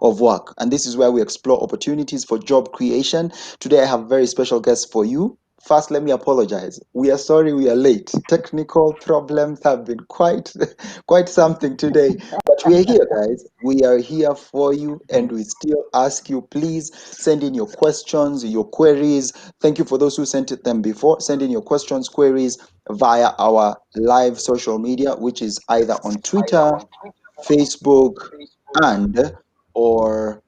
of work. And this is where we explore opportunities for job creation. Today, I have a very special guest for you. First, let me apologize. We are sorry we are late. Technical problems have been quite something today. But we are here, guys. We are here for you, and we still ask you, please send in your questions, your queries. Thank you for those who sent them before. Send in your questions, queries via our live social media, which is either on Twitter, Facebook, and or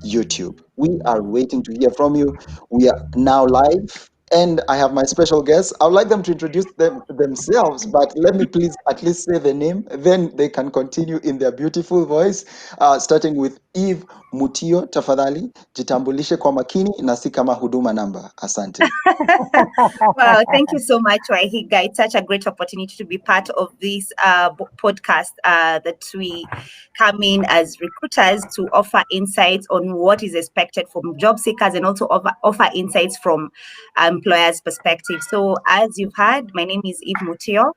YouTube. We are waiting to hear from you. We are now live, and I have my special guests. I would like them to introduce themselves, but let me please at least say the name, then they can continue in their beautiful voice. Starting with Eve Mutio, tafadhali jitambulishe kwa makini na si kama huduma namba. Asante. Wow, thank you so much, Waihiga. It's such a great opportunity to be part of this podcast that we come in as recruiters to offer insights on what is expected from job seekers and also offer insights from employers' perspective. So as you've heard, my name is Eve Mutio.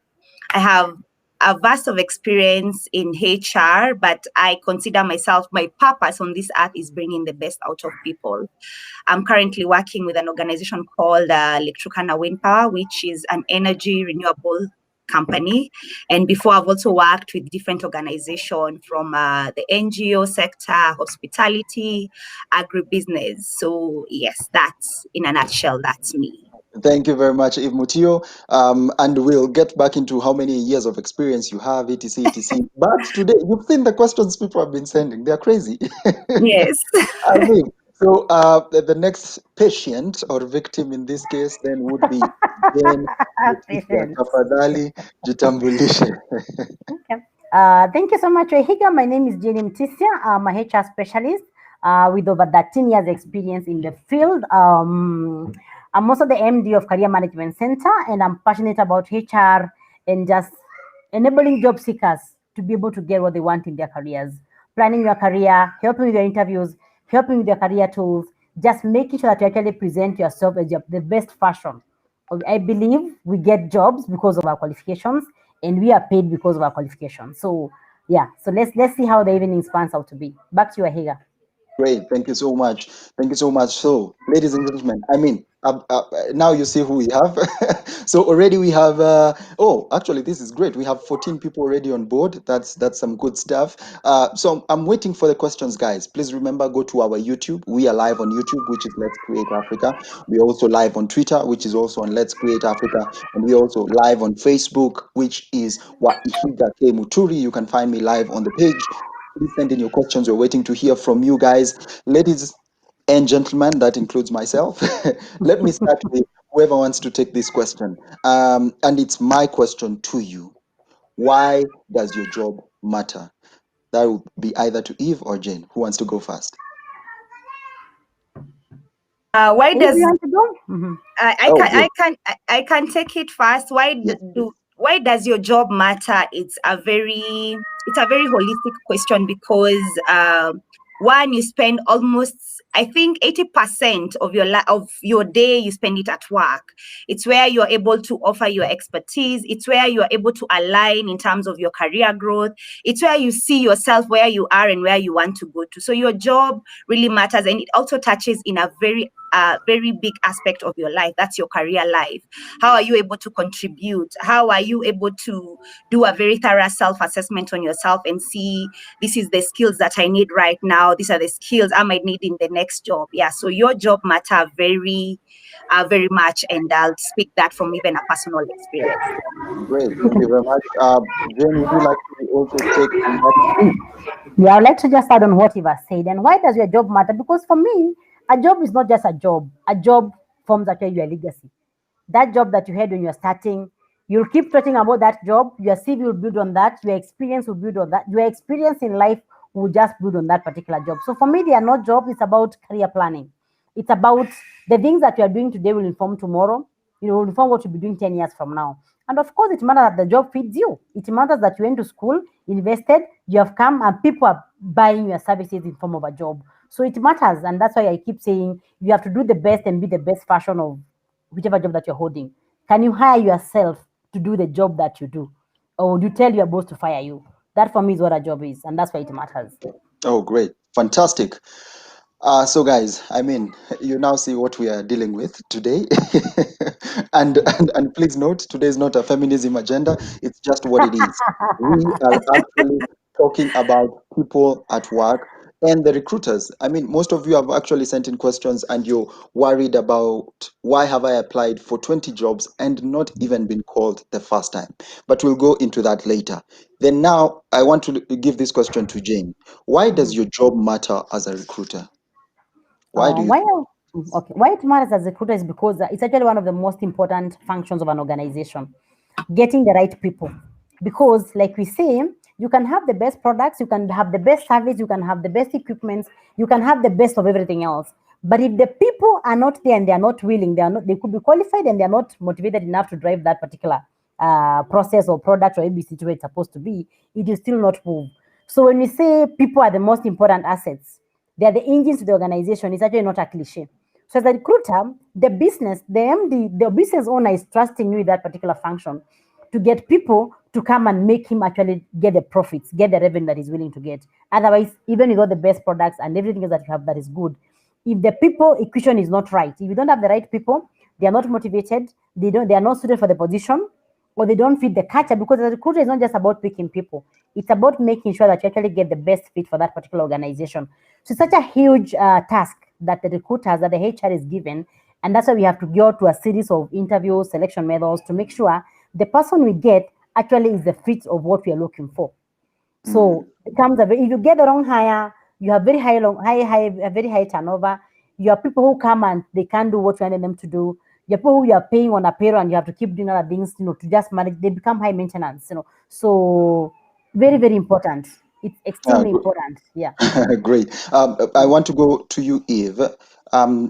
I have a vast of experience in HR, but I consider myself, my purpose on this earth is bringing the best out of people. I'm currently working with an organization called Turkana Wind Power, which is an energy renewable company. And before, I've also worked with different organizations from the NGO sector, hospitality, agribusiness. So yes, that's in a nutshell, that's me. Thank you very much, Eve Mutio. And we'll get back into how many years of experience you have, etc., etc. But today, you've seen the questions people have been sending. They're crazy. Yes. I mean, so the next patient or victim in this case then would be Jane. Tafadhali jitambulishe. Okay. Thank you so much, Waihiga. My name is Mutisya. I'm a HR specialist with over 13 years experience in the field. I'm also the MD of Career Management Center, and I'm passionate about HR and just enabling job seekers to be able to get what they want in their careers. Planning your career, helping with your interviews, helping with your career tools, just making sure that you actually present yourself as the best fashion. I believe we get jobs because of our qualifications, and we are paid because of our qualifications. So yeah, so let's see how the evening spans out to be. Back to you, Waihiga. Great, thank you so much. Thank you so much. So, ladies and gentlemen, I mean, now you see who we have. So already we have. Oh, actually, this is great. We have 14 people already on board. That's some good stuff. So I'm waiting for the questions, guys. Please remember, go to our YouTube. We are live on YouTube, which is Let's Create Africa. We're also live on Twitter, which is also on Let's Create Africa, and we're also live on Facebook, which is WaihigaKMuturi. You can find me live on the page. Please send in your questions. We're waiting to hear from you guys. Ladies and gentlemen, that includes myself. Let me start with whoever wants to take this question. And it's my question to you. Why does your job matter? That will be either to Eve or Jane. Who wants to go first? Why does you want to go? Mm-hmm. I can take it first. Why does your job matter? It's a very holistic question because one, you spend almost, I think 80% of your day you spend it at work. It's where you're able to offer your expertise. It's where you're able to align in terms of your career growth. It's where you see yourself where you are and where you want to go to. So your job really matters, and it also touches in a very big aspect of your life. That's your career life. How are you able to contribute? How are you able to do a very thorough self-assessment on yourself and see, this is the skills that I need right now. These are the skills I might need in the next job. Yeah, so your job matter very much, and I'll speak that from even a personal experience. Great, thank you very much. Jane, would you like to also take on that? Yeah, I'd like to just add on what Eva said. And why does your job matter? Because for me, a job is not just a job. A job forms actually your legacy. That job that you had when you're starting, you'll keep talking about that job. Your CV will build on that. Your experience will build on that. Your experience in life will just build on that particular job. So for me, they are not jobs. It's about career planning. It's about the things that you are doing today will inform tomorrow. Will inform what you'll be doing 10 years from now. And of course, it matters that the job feeds you. It matters that you went to school, invested, you have come, and people are buying your services in form of a job. So it matters, and that's why I keep saying you have to do the best and be the best version of whichever job that you're holding. Can you hire yourself to do the job that you do? Or would you tell your boss to fire you? That for me is what a job is, and that's why it matters. Oh, great. Fantastic. So guys, I mean, you now see what we are dealing with today. And please note, today is not a feminism agenda, it's just what it is. We are actually talking about people at work and the recruiters. I mean, most of you have actually sent in questions and you're worried about why have I applied for 20 jobs and not even been called the first time. But we'll go into that later. Then now I want to give this question to Jane. Why does your job matter as a recruiter? Why do you Why? think? Okay. Why it matters as a recruiter is because it's actually one of the most important functions of an organization, getting the right people. Because, like we say, you can have the best products, you can have the best service, you can have the best equipment, you can have the best of everything else. But if the people are not there and they are not willing, they could be qualified and they are not motivated enough to drive that particular process or product or ABC to where it's supposed to be, it will still not move. So when we say people are the most important assets, they are the engines of the organization. It's actually not a cliche. So as a recruiter, the business, the MD, the business owner is trusting you with that particular function to get people to come and make him actually get the profits, get the revenue that he's willing to get. Otherwise, even with all the best products and everything else that you have that is good, if the people equation is not right, if you don't have the right people, they are not motivated, they are not suited for the position, or they don't fit the culture, because the recruiter is not just about picking people, it's about making sure that you actually get the best fit for that particular organization. So it's such a huge task that the recruiters, that the HR is given, and that's why we have to go to a series of interviews, selection methods to make sure the person we get actually is the fit of what we are looking for. So it comes if you get the wrong hire, you have very very high turnover. You have people who come and they can't do what you wanted them to do. You have people who you are paying on a payroll and you have to keep doing other things, to just manage. They become high maintenance. So very, very important. It's Uh, extremely important. Yeah. Great. I want to go to you, Eve.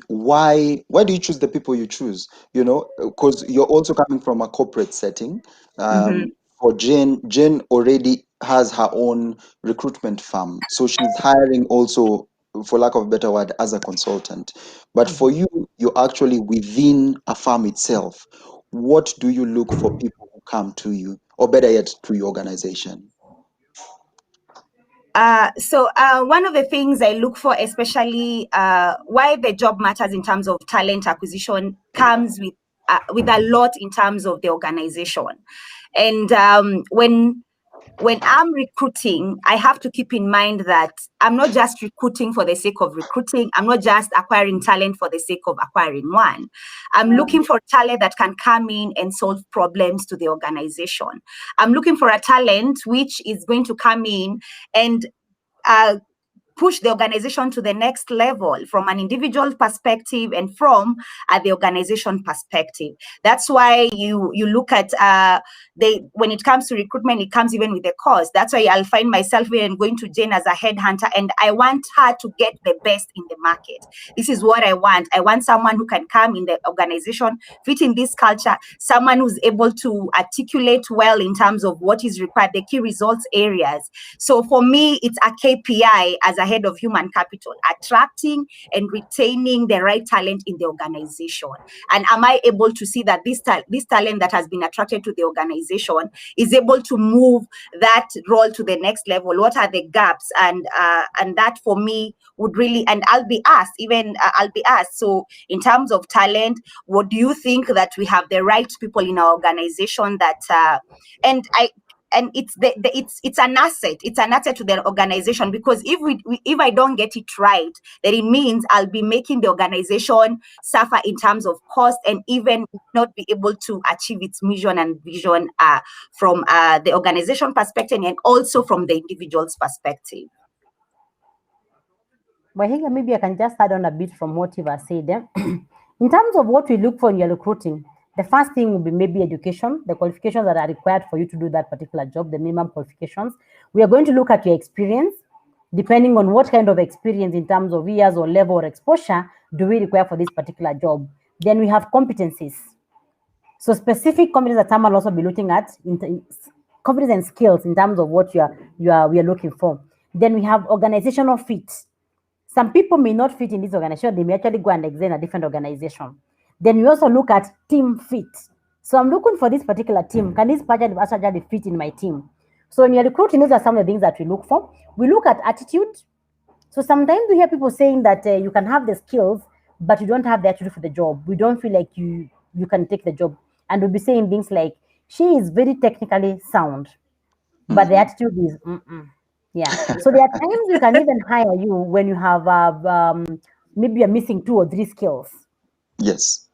Why do you choose the people you choose? Because you're also coming from a corporate setting. Mhm. For Jane already has her own recruitment firm, so she's hiring also, for lack of a better word, as a consultant. But for you, you're actually within a firm itself. What do you look for people who come to you, or better yet, to your organization? So one of the things I look for, especially why the job matters in terms of talent acquisition, comes with a lot in terms of the organization. And when I'm recruiting, I have to keep in mind that I'm not just recruiting for the sake of recruiting. I'm not just acquiring talent for the sake of acquiring one. I'm looking for talent that can come in and solve problems to the organization. I'm looking for a talent which is going to come in and push the organization to the next level from an individual perspective and from the organization perspective. That's why you look at when it comes to recruitment, it comes even with the cost. That's why I'll find myself even going to Jane as a headhunter, and I want her to get the best in the market. This is what I want. I want someone who can come in the organization, fit in this culture, someone who's able to articulate well in terms of what is required, the key results areas. So for me, it's a KPI as a head of human capital, attracting and retaining the right talent in the organization. And am I able to see that this talent that has been attracted to the organization is able to move that role to the next level? What are the gaps? And that for me would really, and I'll be asked, so in terms of talent, what do you think that we have the right people in our organization that, and it's an asset. It's an asset to the organization, because if I don't get it right, then it means I'll be making the organization suffer in terms of cost and even not be able to achieve its mission and vision from the organization perspective and also from the individual's perspective. Waihiga, maybe I can just add on a bit from what you have said. In terms of what we look for in your recruiting, the first thing will be maybe education, the qualifications that are required for you to do that particular job, the minimum qualifications. We are going to look at your experience, depending on what kind of experience in terms of years or level or exposure do we require for this particular job. Then we have competencies. So specific competence that someone will also be looking at, competence and skills in terms of what we are looking for. Then we have organizational fit. Some people may not fit in this organization. They may actually go and exit in a different organization. Then we also look at team fit. So I'm looking for this particular team. Can this person actually fit in my team? So when you're recruiting, these are some of the things that we look for. We look at attitude. So sometimes we hear people saying that you can have the skills, but you don't have the attitude for the job. We don't feel like you can take the job, and we'll be saying things like, "She is very technically sound, but the attitude is mm-mm." Yeah. So there are times we can even hire you when you have maybe you're missing 2 or 3 skills, Yes.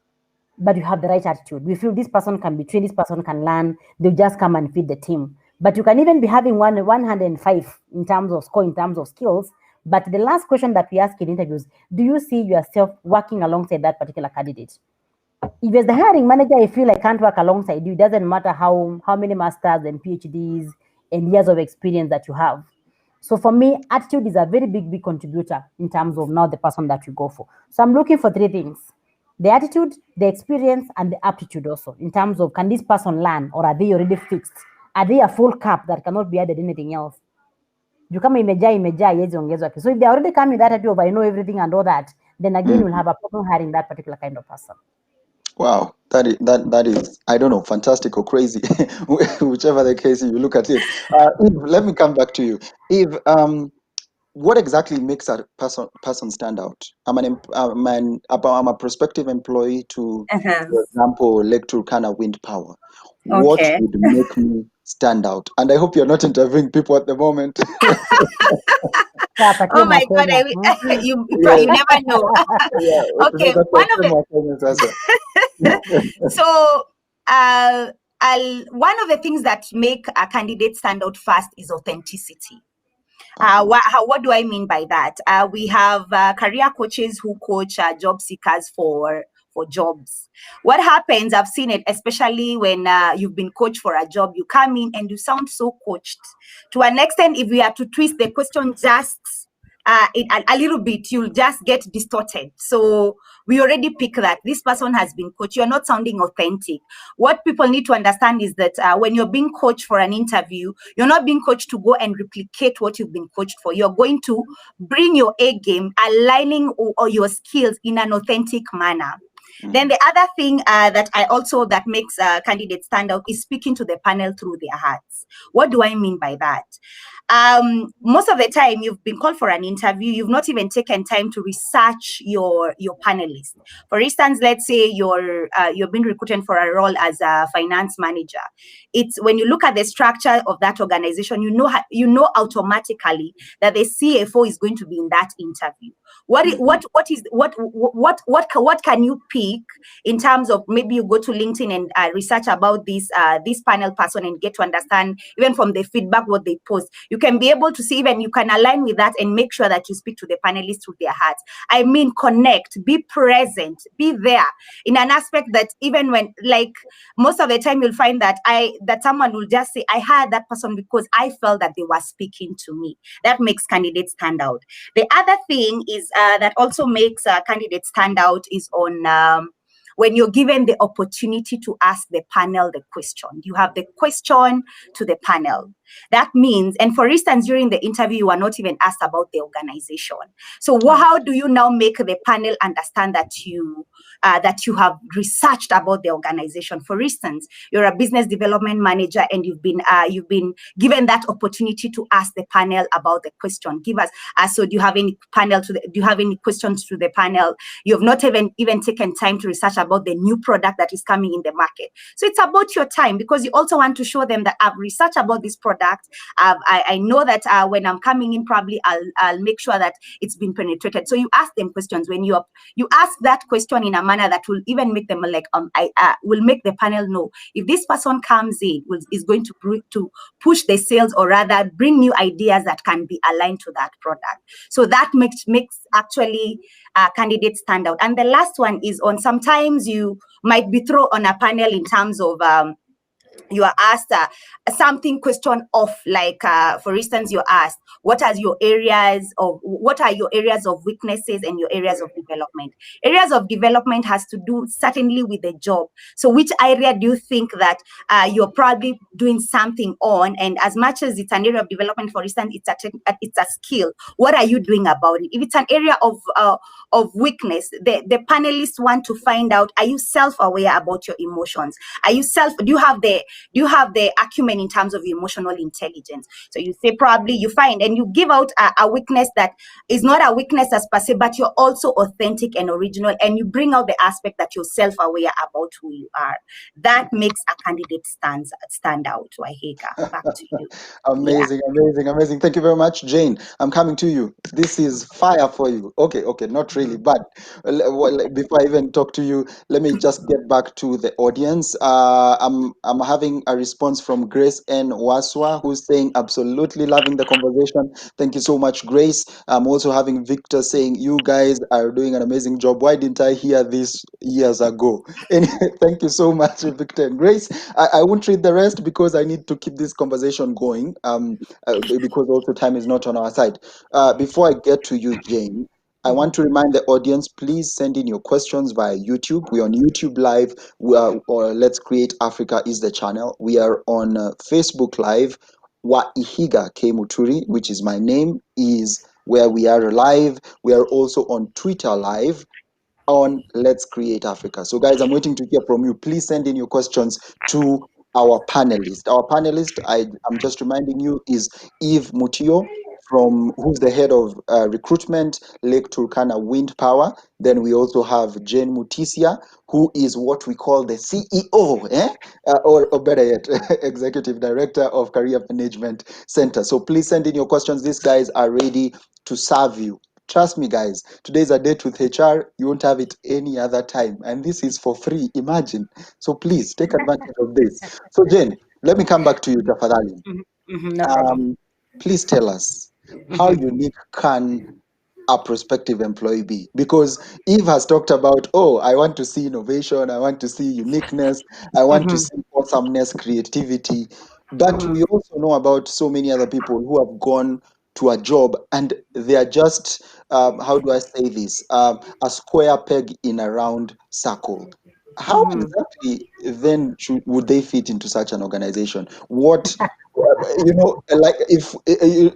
but you have the right attitude. We feel this person can be trained, this person can learn, they'll just come and feed the team. But you can even be having 105 in terms of score, in terms of skills. But the last question that we ask in interviews, do you see yourself working alongside that particular candidate? If as the hiring manager, I feel I can't work alongside you, it doesn't matter how many masters and PhDs and years of experience that you have. So for me, attitude is a very big contributor in terms of now the person that you go for. So I'm looking for 3 things: the attitude, the experience, and the aptitude also, in terms of, can this person learn, or are they already fixed? Are they a full cup that cannot be added anything else? You come imejaa haiwezi ongezwa. So if they're already coming with that attitude of I know everything and all that, then again we'll have a problem hiring that particular kind of person. Wow, that is, I don't know, fantastic or crazy, whichever the case you look at it. Eve, let me come back to you. Eve, what exactly makes a person stand out? I'm a prospective employee to, for example, Lake Turkana Wind Power. What Okay. would make me stand out? And I hope you're not interviewing people at the moment. Oh my God, you never know. Okay, so one of the things that make a candidate stand out fast is authenticity. What do I mean by that? We have career coaches who coach job seekers for jobs. What happens, I've seen it, especially when you've been coached for a job, you come in and you sound so coached. To an extent, if we have to twist the question just a little bit, you'll just get distorted. So we already pick that this person has been coached. You're not sounding authentic. What people need to understand is that when you're being coached for an interview, you're not being coached to go and replicate what you've been coached for. You're going to bring your A game, aligning all your skills in an authentic manner. Then the other thing that makes candidates stand out is speaking to the panel through their hearts. What do I mean by that? Most of the time you've been called for an interview, you've not even taken time to research your panelists. For instance, let's say you're being recruited for a role as a finance manager. It's when you look at the structure of that organization, you know automatically that the CFO is going to be in that interview. What can you pick in terms of, maybe you go to LinkedIn and research about this panel person and get to understand even from the feedback what they post. You can be able to see, even you can align with that and make sure that you speak to the panelists through their hearts. I mean, connect, be present, be there in an aspect that even when, like, most of the time you'll find that someone will just say, I hired that person because I felt that they were speaking to me. That makes candidates stand out. The other thing is that also makes candidates stand out is on when you're given the opportunity to ask the panel the question. You have the question to the panel. That means, and for instance, during the interview, you are not even asked about the organization. So how do you now make the panel understand that you have researched about the organization? For instance, you're a business development manager and you've been given that opportunity to ask the panel about the question. Give us, so do you have any questions to the panel? You have not even taken time to research about the new product that is coming in the market. So it's about your time, because you also want to show them that I've researched about this product. I know that when I'm coming in, probably I'll make sure that it's been penetrated. So you ask them questions. When you ask that question in a manner that will even make them will make the panel know if this person comes in is going to push the sales, or rather bring new ideas that can be aligned to that product. So that makes actually candidates stand out. And the last one is on, sometimes you might be thrown on a panel in terms of you are asked something question off, like for instance, you're asked what are your areas of weaknesses and your areas of development. Areas of development has to do certainly with the job. So which area do you think that you're probably doing something on, and as much as it's an area of development, for instance, it's a skill, what are you doing about it? If it's an area of weakness, the panelists want to find out, are you self-aware about your emotions? Do you have the do you have the acumen in terms of emotional intelligence? So you say probably you find, and you give out a weakness that is not a weakness as per se, but you're also authentic and original, and you bring out the aspect that you're self-aware about who you are. That makes a candidate stand out. Waihiga, back to you. Amazing, amazing, amazing. Thank you very much, Jane. I'm coming to you. This is fire for you. Okay, not really, but before I even talk to you, let me just get back to the audience. I'm having a response from Grace N. Waswa, who's saying absolutely loving the conversation. Thank you so much, Grace. I'm also having Victor saying you guys are doing an amazing job. Why didn't I hear this years ago? Anyway, thank you so much, Victor and Grace. I won't read the rest because I need to keep this conversation going. Because also time is not on our side. Before I get to you, Jane, I want to remind the audience, please send in your questions via YouTube. We're on YouTube Live, or Let's Create Africa is the channel. We are on Facebook Live. WaihigaKMuturi, which is my name, is where we are live. We are also on Twitter Live on Let's Create Africa. So guys, I'm waiting to hear from you. Please send in your questions to our panelist. Our panelist, I'm just reminding you, is Eve Mutio, who's the head of recruitment, Lake Turkana Wind Power. Then we also have Jane Mutisya, who is what we call the CEO, or better yet, Executive Director of Career Management Center. So please send in your questions. These guys are ready to serve you. Trust me, guys, today's a date with HR. You won't have it any other time. And this is for free. Imagine. So please take advantage of this. So, Jane, let me come back to you, Tafadhali. No problem. Please tell us, how unique can a prospective employee be? Because Eve has talked about, I want to see innovation, I want to see uniqueness, I want to see awesomeness, creativity. But we also know about so many other people who have gone to a job and they are just, how do I say this, a square peg in a round circle. How exactly then would they fit into such an organization? What, like if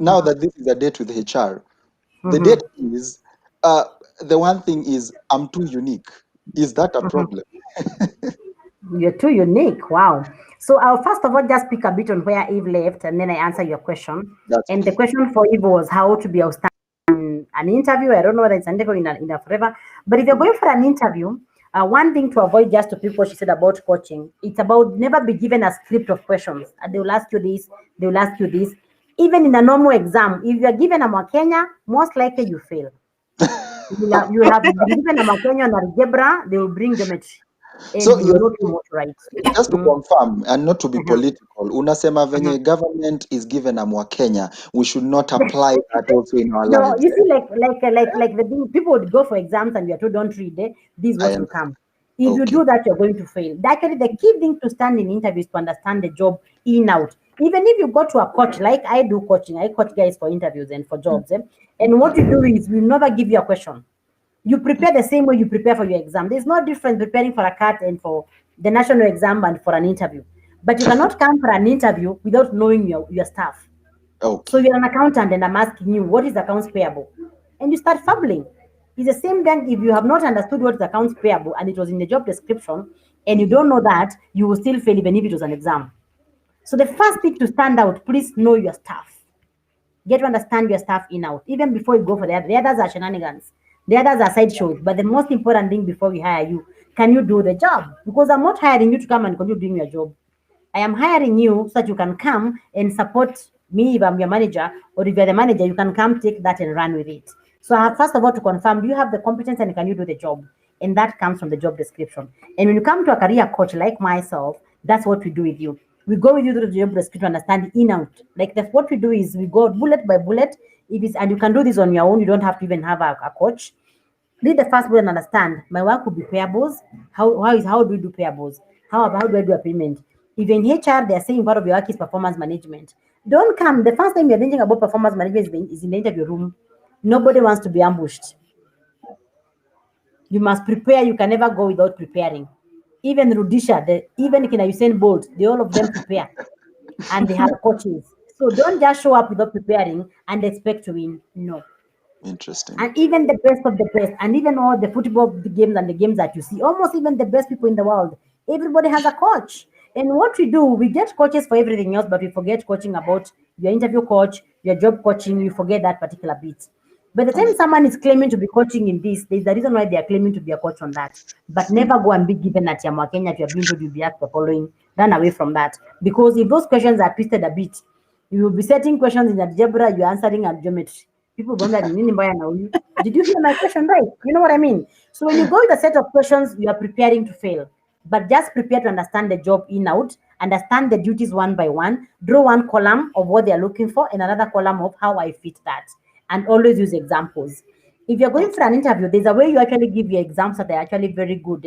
now that this is a date with HR, the date is, the one thing is, I'm too unique. Is that a problem? You're too unique. Wow. So I'll first of all just pick a bit on where Eve left, and then I answer your question. And the question for Eve was how to be outstanding in an interview. I don't know whether it's an interview in a forever, but if you're going for an interview, one thing to avoid, just to pick what she said about coaching, it's about never be given a script of questions. And they will ask you this, they will ask you this. Even in a normal exam, if you are given a Makenya, most likely you fail. You have been given a Makenya and algebra, they will bring geometry. And So you know too much, right? just to confirm and not to be political, unasema venye government is given a Mwakenya, we should not apply that also in our No, lives. you see, like the thing, people would go for exams and you're told don't read it. This is what will come. If you do that, you're going to fail. Actually, the key thing to stand in interviews to understand the job in out. Even if you go to a coach, like I do coaching, I coach guys for interviews and for jobs. And what you do is we never give you a question. You prepare the same way you prepare for your exam. There's no difference preparing for a CAT and for the national exam and for an interview. But you cannot come for an interview without knowing your stuff. So you're an accountant and I'm asking you, what is accounts payable? And you start fumbling. It's the same thing if you have not understood what is accounts payable and it was in the job description and you don't know that, you will still fail even if it was an exam. So the first thing to stand out, please know your staff. Get to understand your staff in out. Even before you go for the others are shenanigans. The others are sideshows. But the most important thing before we hire you, can you do the job? Because I'm not hiring you to come and continue doing your job. I am hiring you so that you can come and support me if I'm your manager, or if you're the manager, you can come take that and run with it. So I have first of all to confirm, do you have the competence and can you do the job? And that comes from the job description. And when you come to a career coach like myself, that's what we do with you. We go with you through the job description to understand the in out. Like what we do is we go bullet by bullet. And you can do this on your own. You don't have to even have a coach. Read the first bullet and understand. My work would be payables. How do we do payables? How do I do a payment? If you're in HR, they're saying part of your work is performance management. Don't come. The first time you're thinking about performance management is in the interview room. Nobody wants to be ambushed. You must prepare. You can never go without preparing. Even Rudisha, even Usain Bolt, all of them prepare. And they have coaches. So don't just show up without preparing and expect to win. No. Interesting. And even the best of the best, and even all the football games and the games that you see, almost even the best people in the world, everybody has a coach. And what we do, we get coaches for everything else, but we forget coaching about your interview coach, your job coaching. You forget that particular bit. By the time someone is claiming to be coaching in this, there's the reason why they are claiming to be a coach on that. But never go and be given at Yamwa Kenya if you're being told you'll be asked the following. Run away from that. Because if those questions are twisted a bit, you will be setting questions in algebra, you're answering at geometry. People go like, did you hear my question right? You know what I mean? So when you go with a set of questions, you are preparing to fail. But just prepare to understand the job in out, understand the duties one by one, draw one column of what they are looking for and another column of how I fit that. And always use examples. If you're going for an interview, there's a way you actually give your exams that are actually very good.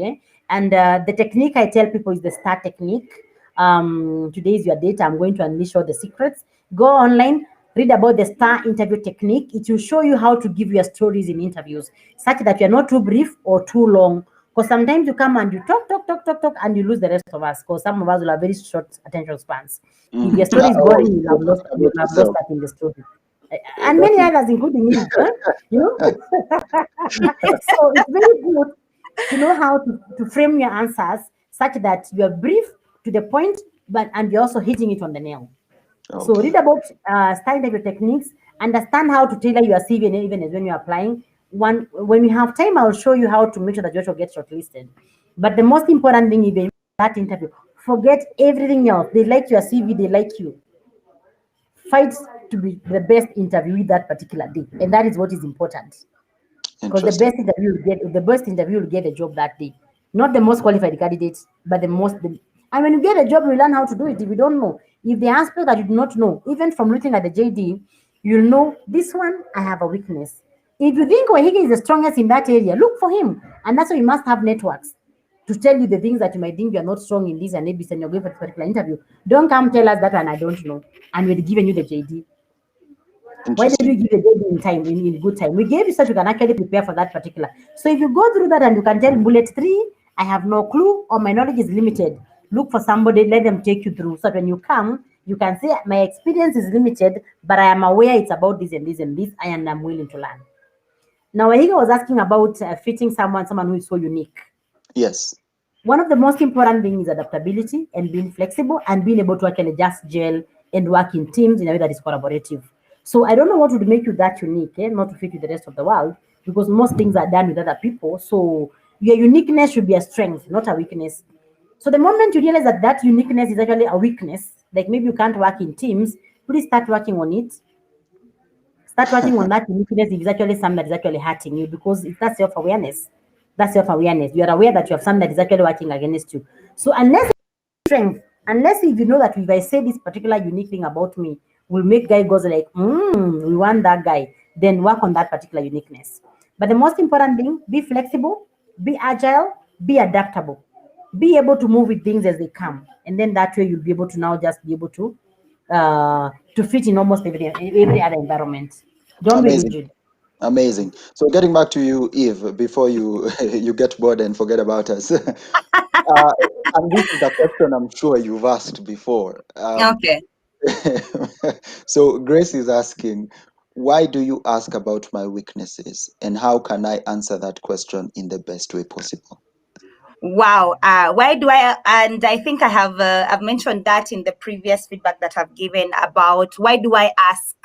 And the technique I tell people is the STAR technique. Today is your date. I'm going to unleash all the secrets. Go online, read about the STAR interview technique. It will show you how to give your stories in interviews, such that you're not too brief or too long. Because sometimes you come and you talk, and you lose the rest of us. Because some of us will have very short attention spans. If your story is boring, you'll have lost that in the story. And many others, including me, you know. So it's very good to know how to frame your answers such that you are brief, to the point, and you're also hitting it on the nail. Okay. So read about STAR interview techniques, understand how to tailor your CV, and even when you're applying. When we have time, I'll show you how to make sure that Joshua gets shortlisted. But the most important thing is that interview. Forget everything else. They like your CV, they like you. Fight to be the best interviewee that particular day, and that is what is important. Because the best interview will get the job that day. Not the most qualified candidates, but the most. And when you get a job, you learn how to do it. If you don't know, if the aspect that you do not know, even from looking at the JD, you'll know this one, I have a weakness. If you think Waihiga is the strongest in that area, look for him. And that's why you must have networks to tell you the things that you might think you're not strong in this and maybe send you're going for a particular interview. Don't come tell us that one I don't know. And we've given you the JD. Why did you give the JD in time, in good time? We gave you so you can actually prepare for that particular. So if you go through that and you can tell bullet 3, I have no clue or my knowledge is limited, look for somebody, let them take you through. So when you come, you can say, my experience is limited, but I am aware it's about this and this and this, and I'm willing to learn. Now, Waihiga was asking about fitting someone who is so unique. Yes. One of the most important things is adaptability and being flexible and being able to actually just gel and work in teams in a way that is collaborative. So I don't know what would make you that unique, not to fit with the rest of the world, because most things are done with other people. So your uniqueness should be a strength, not a weakness. So the moment you realize that that uniqueness is actually a weakness, like maybe you can't work in teams, please start working on it. Start working on that uniqueness if it's actually something that is actually hurting you, because that's self-awareness. That's self-awareness. You are aware that you have something that is actually working against you. So unless strength, unless if you know that if I say this particular unique thing about me will make guy goes like, we want that guy, then work on that particular uniqueness. But the most important thing, be flexible, be agile, be adaptable, be able to move with things as they come. And then that way you'll be able to now just be able to fit in almost every other environment. Don't be rigid. Amazing. So getting back to you, Eve, before you you get bored and forget about us. And this is a question I'm sure you've asked before. Okay. So Grace is asking, why do you ask about my weaknesses, and how can I answer that question in the best way possible? Wow. Why do I? And I think I have I've mentioned that in the previous feedback that I've given about why do I ask.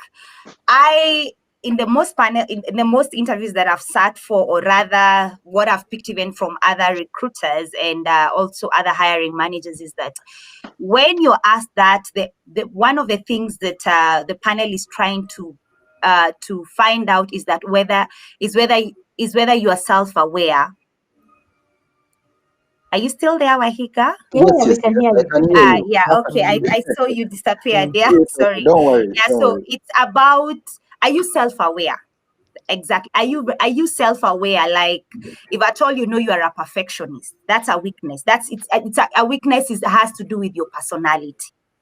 In the most interviews that I've sat for, or rather what I've picked even from other recruiters and also other hiring managers, is that when you're asked that, the one of the things that the panel is trying to find out is that whether you are self-aware. Are you still there, Waihiga? Yeah, we can hear you. Yeah, okay. I saw you disappear there. Sorry. Don't worry. Yeah, so it's about, are you self-aware? Exactly. Are you self-aware? Like, if at all you know you are a perfectionist, that's a weakness. A weakness has to do with your personality.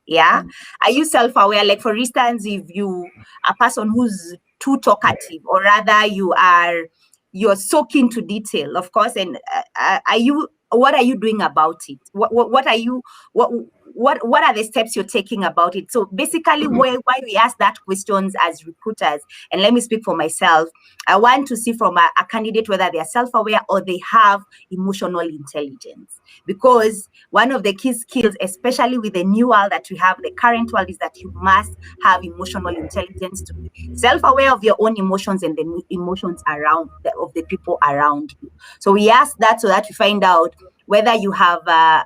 Yeah. Are you self-aware? Like, for instance, if you a person who's too talkative, or rather you're so keen to detail, of course, and what are you doing about it? What what are the steps you're taking about it? So basically, why we ask that questions as recruiters, and let me speak for myself. I want to see from a candidate whether they are self-aware or they have emotional intelligence. Because one of the key skills, especially with the new world that we have, the current world, is that you must have emotional intelligence to be self-aware of your own emotions and the emotions of the people around you. So we ask that so that we find out whether you have that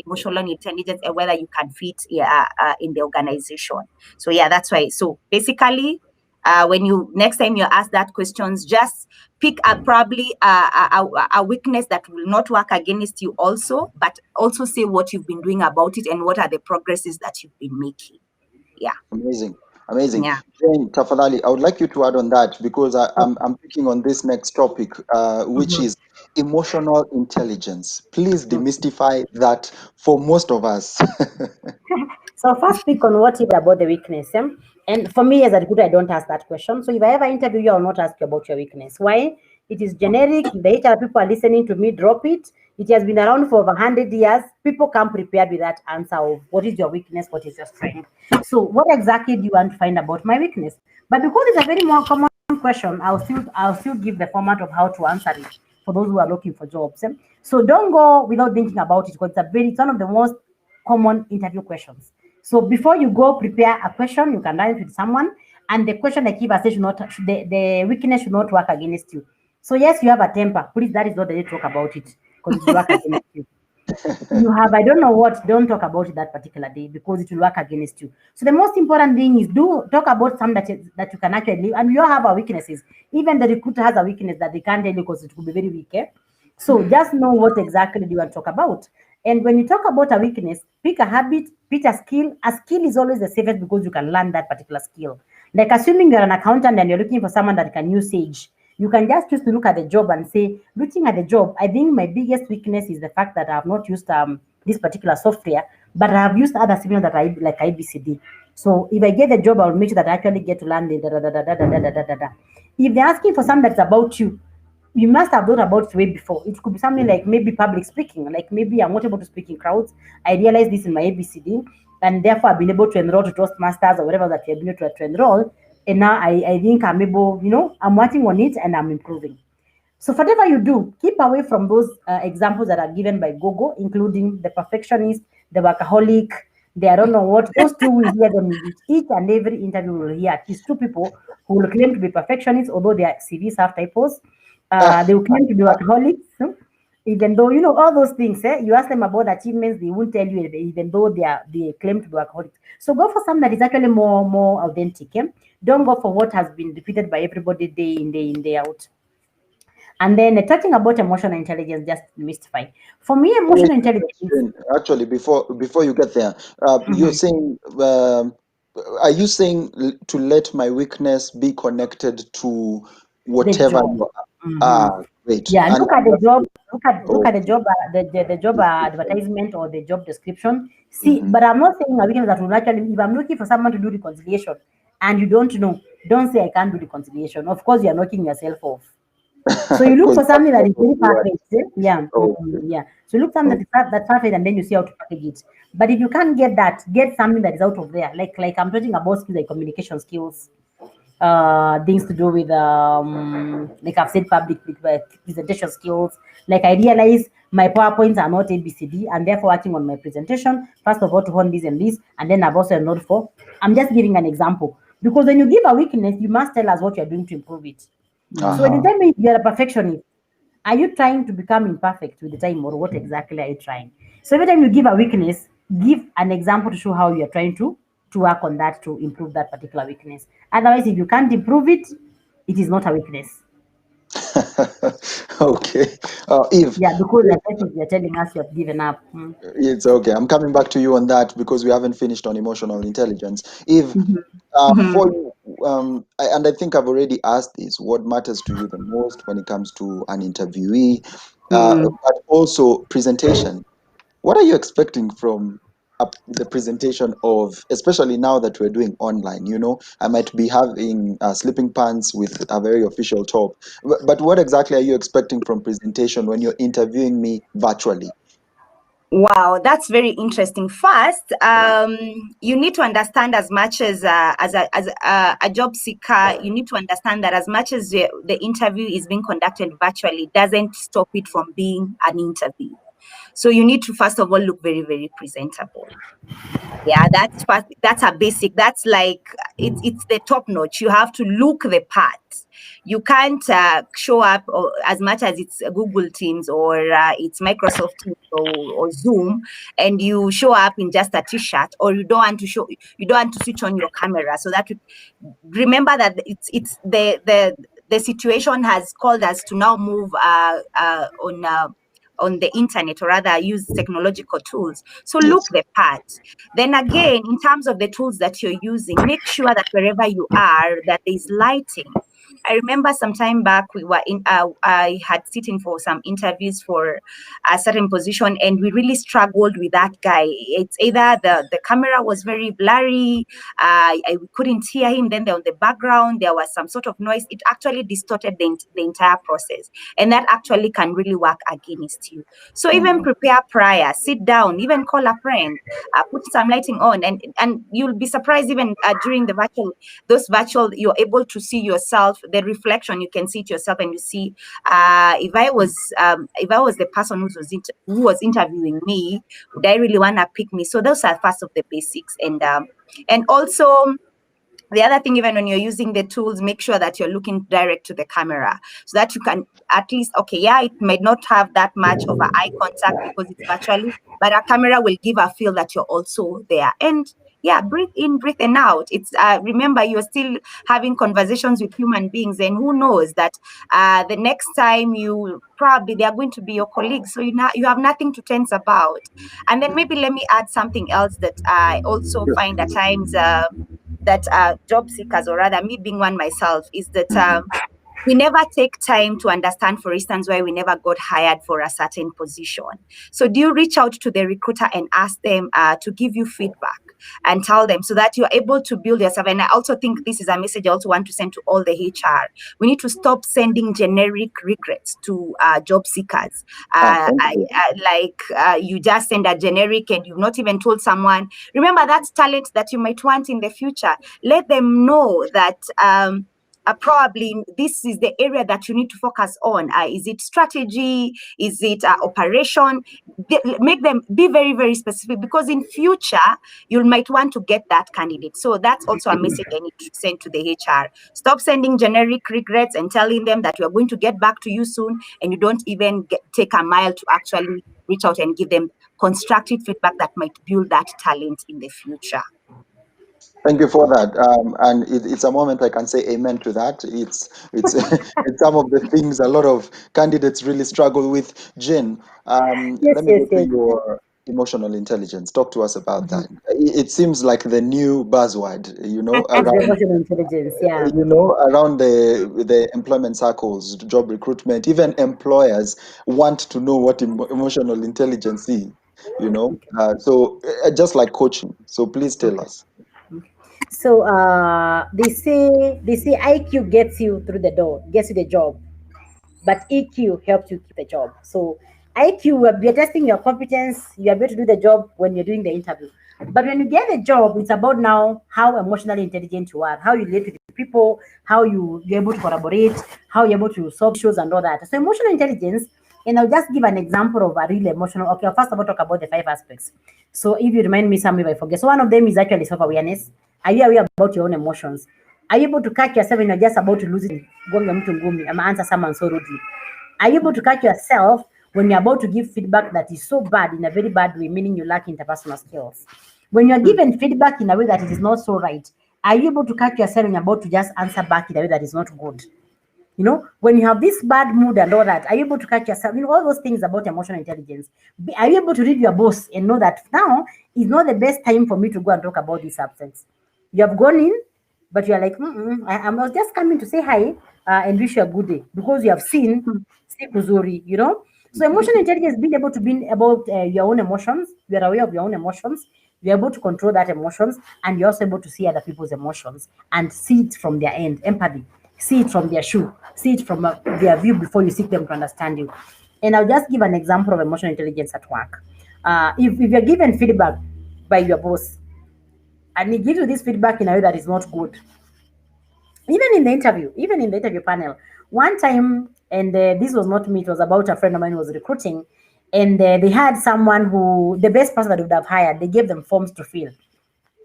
emotional intelligence and whether you can fit in the organization. So yeah, that's why. So basically, when you next time you ask that questions, just pick probably a weakness that will not work against you also, but also say what you've been doing about it and what are the progresses that you've been making. Yeah. Amazing. Yeah. Jane Tafadhali, I would like you to add on that because I'm picking on this next topic, which is emotional intelligence. Please demystify that for most of us. So first speak on what is about the weakness. And for me as a recruiter, I don't ask that question. So if I ever interview you, I will not ask you about your weakness. Why? It is generic. The HR people are listening to me, drop it. It has been around for over 100 years. People come prepared with that answer of what is your weakness, what is your strength. So what exactly do you want to find about my weakness? But because it's a very more common question, I'll still give the format of how to answer it for those who are looking for jobs. So don't go without thinking about it because it's one of the most common interview questions. So before you go prepare a question, you can write it with someone, and the question I keep I say the weakness should not work against you. So yes, you have a temper. Please, that is not the day to talk about it because it will work against you. You have, I don't know what, don't talk about it that particular day because it will work against you. So the most important thing is do talk about something that you can actually live, and we all have our weaknesses. Even the recruiter has a weakness that they can't tell you because it could be very weak. So just know what exactly you want to talk about. And when you talk about a weakness, pick a habit, pick a skill. A skill is always the safest because you can learn that particular skill. Like assuming you're an accountant and you're looking for someone that can use Sage, you can just choose to look at the job and say, looking at the job, I think my biggest weakness is the fact that I have not used this particular software, but I have used other similar that I like IBCD. So if I get the job, I'll make sure that I actually get to learn the da da da da da da da da da da. If they're asking for something that's about you, you must have thought about it way before. It could be something like maybe public speaking, like maybe I'm not able to speak in crowds. I realized this in my ABCD, and therefore I've been able to enroll to Toastmasters or whatever that you've been able to enroll. And now I think I'm able, I'm working on it and I'm improving. So whatever you do, keep away from those examples that are given by Google, including the perfectionist, the workaholic, the I don't know what. Those two will hear them in each and every interview. Will hear at least two people who will claim to be perfectionists, although their CVs have typos. They will claim to be workaholics, even though all those things. You ask them about achievements, they won't tell you, even though they claim to be workaholics. So go for something that is actually more authentic. Don't go for what has been repeated by everybody day in, day out. And then talking about emotional intelligence, just mystify. For me, emotional intelligence. Actually, before you get there, you're saying, are you saying to let my weakness be connected to whatever you are? Great. Yeah, And look at the job. Look at the job, the job advertisement or the job description. See, but I'm not saying a weakness that will actually. If I'm looking for someone to do reconciliation, and you don't know, don't say I can't do reconciliation. Of course, you are knocking yourself off. So you look for something that is very perfect. Yeah. Yeah. So look something that's perfect, and then you see how to package it. But if you can't get that, get something that is out of there. Like I'm talking about skills like communication skills, things to do with like I've said, public presentation skills. Like I realize my PowerPoints are not ABCD, and therefore working on my presentation. First of all, to hone this and this, and then I've also enrolled for. I'm just giving an example because when you give a weakness, you must tell us what you're doing to improve it. So when you tell me you're a perfectionist, are you trying to become imperfect with the time, or what exactly are you trying? So every time you give a weakness, give an example to show how you're trying to work on that to improve that particular weakness. Otherwise, if you can't improve it, it is not a weakness. Okay. Eve. Yeah, because you're telling us you have given up. It's okay. I'm coming back to you on that because we haven't finished on emotional intelligence. Eve, for you, and I think I've already asked this, what matters to you the most when it comes to an interviewee, but also presentation. What are you expecting from the presentation of, especially now that we're doing online? I might be having sleeping pants with a very official top, but what exactly are you expecting from presentation when you're interviewing me virtually? Wow, that's very interesting. First, you need to understand as much as a job seeker, you need to understand that as much as the interview is being conducted virtually, doesn't stop it from being an interview. So you need to first of all look very, very presentable. Yeah, that's a basic. That's like it's the top notch. You have to look the part. You can't show up as much as it's Google Teams or it's Microsoft Teams or Zoom, and you show up in just a t-shirt, or you don't want to switch on your camera. So that remember that it's the situation has called us to now move on the internet, or rather use technological tools. So look the part. Then again, in terms of the tools that you're using, make sure that wherever you are, that there's lighting. I remember some time back, we were I had sitting for some interviews for a certain position, and we really struggled with that guy. It's either the camera was very blurry, I couldn't hear him. Then on the background, there was some sort of noise. It actually distorted the entire process. And that actually can really work against you. So even prepare prior, sit down, even call a friend, put some lighting on, and you'll be surprised even during the virtual, you're able to see yourself, the reflection, you can see it yourself, and you see if I was the person who was interviewing me, would I really want to pick me? So those are first of the basics. And also, the other thing, even when you're using the tools, make sure that you're looking direct to the camera so that you can at least, it might not have that much of an eye contact because it's virtually, but a camera will give a feel that you're also there. And breathe in, breathe and out. It's remember, you're still having conversations with human beings, and who knows that the next time they are going to be your colleagues, so you have nothing to tense about. And then maybe let me add something else that I also find at times that job seekers, or rather me being one myself, is that we never take time to understand, for instance, why we never got hired for a certain position. So do you reach out to the recruiter and ask them to give you feedback and tell them, so that you're able to build yourself? And I also think this is a message I also want to send to all the HR. We need to stop sending generic regrets to job seekers. You just send a generic and you've not even told someone. Remember, that's talent that you might want in the future. Let them know that probably this is the area that you need to focus on. Is it strategy? Is it operation? Make them be very, very specific, because in future, you might want to get that candidate. So that's also a message I need to send to the HR. Stop sending generic regrets and telling them that we are going to get back to you soon, and you don't even take a mile to actually reach out and give them constructive feedback that might build that talent in the future. Thank you for that, and it's a moment I can say amen to that. It's it's some of the things a lot of candidates really struggle with. Jen, let me go to your emotional intelligence. Talk to us about that. It seems like the new buzzword, around emotional intelligence. Yeah, around the employment circles, job recruitment, even employers want to know what emotional intelligence is. So just like coaching. So please tell us. So they say IQ gets you through the door, gets you the job, but EQ helps you keep the job. So IQ, we are testing your competence. You are able to do the job when you're doing the interview. But when you get the job, it's about now how emotionally intelligent you are, how you relate with people, how you're able to collaborate, how you're able to solve issues and all that. So emotional intelligence, and I'll just give an example of a really emotional. Okay, I'll first of all talk about the 5 aspects. So if you remind me, some if I forget. So one of them is actually self-awareness. Are you aware about your own emotions? Are you able to catch yourself when you're just about to lose it? Answer someone so rudely. Are you able to catch yourself when you're about to give feedback that is so bad, in a very bad way, meaning you lack interpersonal skills? When you're given feedback in a way that it is not so right, are you able to catch yourself when you're about to just answer back in a way that is not good? When you have this bad mood and all that, are you able to catch yourself? All those things about emotional intelligence. Are you able to read your boss and know that now is not the best time for me to go and talk about this absence? You have gone in, but you're like, I was just coming to say hi and wish you a good day, because you have seen Sikuzuri, So emotional intelligence, being able to be about your own emotions. You are aware of your own emotions. You're able to control that emotions, and you're also able to see other people's emotions and see it from their end, empathy. See it from their shoe, see it from their view before you seek them to understand you. And I'll just give an example of emotional intelligence at work. if you're given feedback by your boss and he gives you this feedback in a way that is not good, even in the interview panel, one time, and this was not me, it was about a friend of mine who was recruiting, and they had someone who, the best person that would have hired, they gave them forms to fill.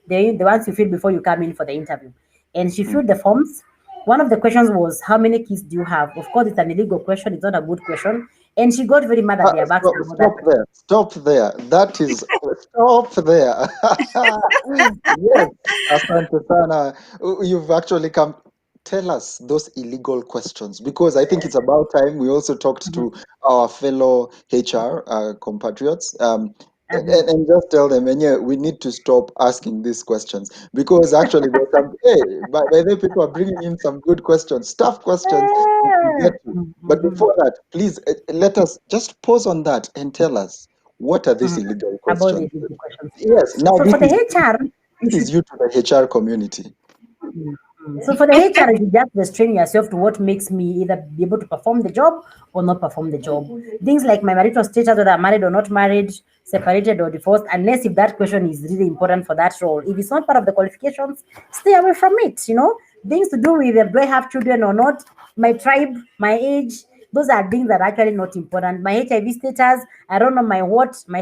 The ones you fill before you come in for the interview. And she filled the forms. One of the questions was, how many kids do you have? Of course, it's an illegal question. It's not a good question. And she got very mad that they have asked her about that. Stop there. That is, stop there. Yes, asante sana. You've actually come. Tell us those illegal questions, because I think it's about time we also talked to our fellow HR compatriots. And just tell them, and yeah, we need to stop asking these questions, because actually there's some, hey, by the way, people are bringing in some good questions, tough questions to get to. But before that, please let us just pause on that and tell us, what are these illegal About the questions? illegal questions. Yes, now So this for the is, HR, this is you to the HR community. So for the HR, you just restrain yourself to what makes me either be able to perform the job or not perform the job. Things like my marital status, whether I'm married or not married, separated or divorced, unless if that question is really important for that role. If it's not part of the qualifications, stay away from it. Things to do with do I have children or not, my tribe, my age, those are things that are actually not important. My HIV status, I don't know my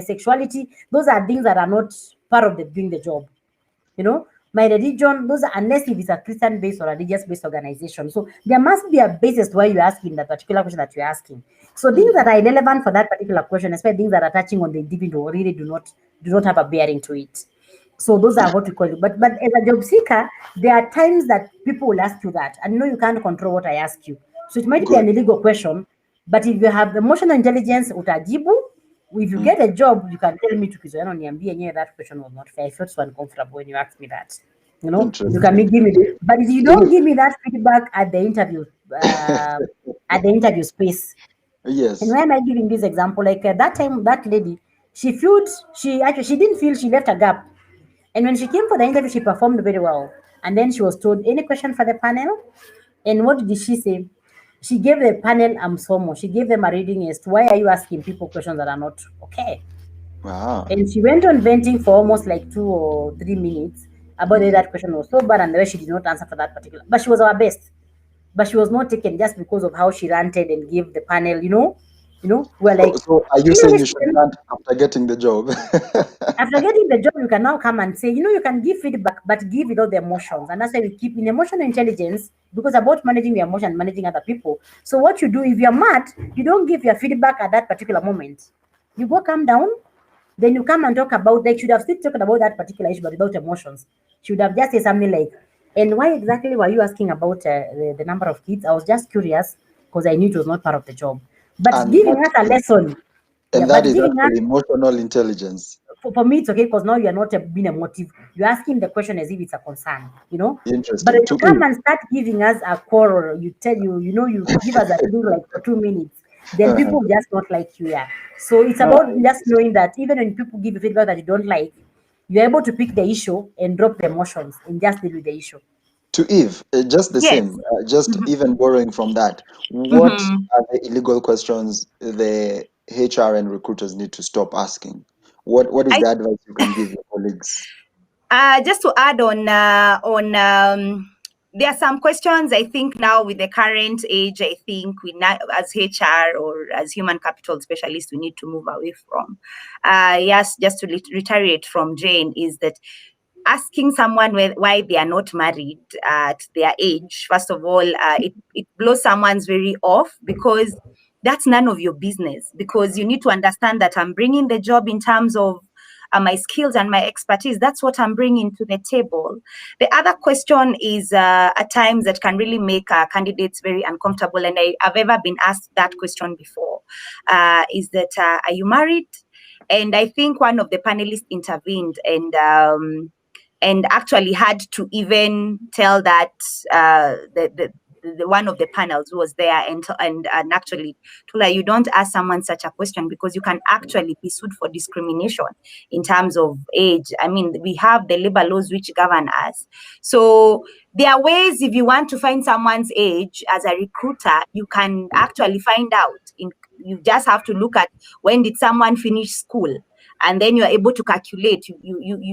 sexuality, those are things that are not part of the doing the job. My religion, those are, unless if it's a Christian based or religious based organization. So there must be a basis to why you're asking that particular question that you're asking. So things that are relevant for that particular question, especially things that are touching on the individual, really do not have a bearing to it. So those are what we call it. But as a job seeker, there are times that people will ask you that, and you can't control what I ask you. So it might be an illegal question, but if you have emotional intelligence, utajibu. If you get a job, you can tell me to niambie that question was not fair. I felt so uncomfortable when you asked me that. You can give me, but if you don't give me that feedback at the interview space. Yes. And why am I giving this example? Like that time, that lady, she didn't feel she left a gap. And when she came for the interview, she performed very well. And then she was told, any question for the panel? And what did she say? She gave the panel Amsomo. She gave them a reading as to why are you asking people questions that are not okay. Wow. And she went on venting for almost like 2 or 3 minutes about whether that question was so bad and the way she did not answer for that particular. But she was our best. But she was not taken just because of how she ranted and gave the panel, we're like. So are you saying you should rant after getting the job? After getting the job, you can now come and say, you can give feedback, but give without the emotions. And that's why we keep in emotional intelligence, because about managing your emotion, managing other people. So what you do, if you're mad, you don't give your feedback at that particular moment. You go calm down, then you come and talk about, like, should have still talked about that particular issue, but without emotions. Should have just said something like, and why exactly were you asking about the number of kids? I was just curious because I knew it was not part of the job. But And giving us a lesson. And that is actually emotional intelligence. For me, it's okay because now you're not being emotive. You're asking the question as if it's a concern, Interesting. But if you come and start giving us a quarrel, you give us a thing like for 2 minutes, then people just not like you. Yeah. So it's about just knowing that even when people give you feedback that you don't like, you're able to pick the issue and drop the emotions and just deal with the issue. To Eve, just the same, even borrowing from that, what are the illegal questions the HR and recruiters need to stop asking? What is the advice you can give your colleagues? Just to add on, there are some questions I think now with the current age, I think we as HR or as human capital specialists, we need to move away from. Yes, just to reiterate from Jane, is that asking someone why they are not married at their age, first of all, it blows someone's very off, because that's none of your business, because you need to understand that I'm bringing the job in terms of my skills and my expertise. That's what I'm bringing to the table. The other question is at times that can really make candidates very uncomfortable, and I've ever been asked that question before, is that, are you married? And I think one of the panelists intervened and actually had to even tell that the one of the panels who was there and actually told her, you don't ask someone such a question because you can actually be sued for discrimination in terms of age. I mean, we have the labor laws which govern us. So there are ways, if you want to find someone's age as a recruiter, you can actually find out. You just have to look at when did someone finish school. and then you're able to calculate.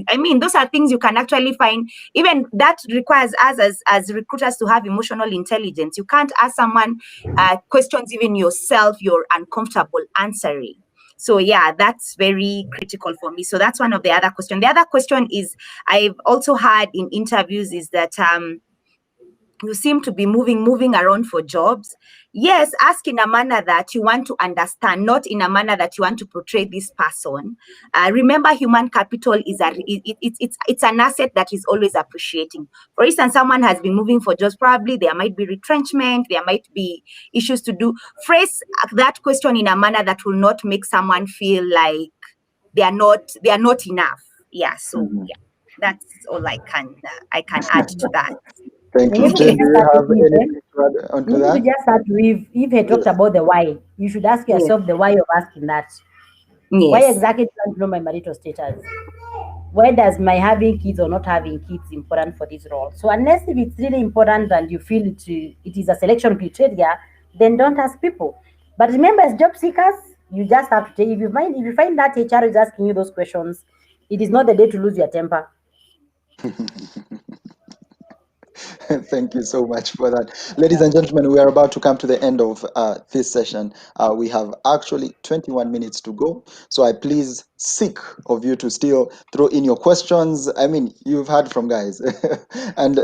I mean, those are things you can actually find. Even that requires us as recruiters to have emotional intelligence. You can't ask someone questions even yourself you're uncomfortable answering. So yeah, that's very critical for me. So that's one of the other questions. The other question is I've also had in interviews is that you seem to be moving around for jobs. Yes, ask in a manner that you want to understand, not in a manner that you want to portray this person. Remember, human capital is it's an asset that is always appreciating. For instance, someone has been moving for jobs. Probably there might be retrenchment, there might be issues to do. Phrase that question in a manner that will not make someone feel like they are not enough. Yeah. So yeah, that's all I can add to that. Thank you. Jane, do you have anything to add onto that? Just start with, if he talked about the why, you should ask yourself the why of asking that. Yes. Why exactly do I want to know my marital status? Why does my having kids or not having kids important for this role? So unless if it's really important and you feel it is a selection criteria, then don't ask people. But remember, as job seekers, you just have to take, if you find that HR is asking you those questions, it is not the day to lose your temper. Thank you so much for that. Ladies and gentlemen, we are about to come to the end of this session. We have actually 21 minutes to go. So I please seek of you to still throw in your questions. I mean, you've heard from guys and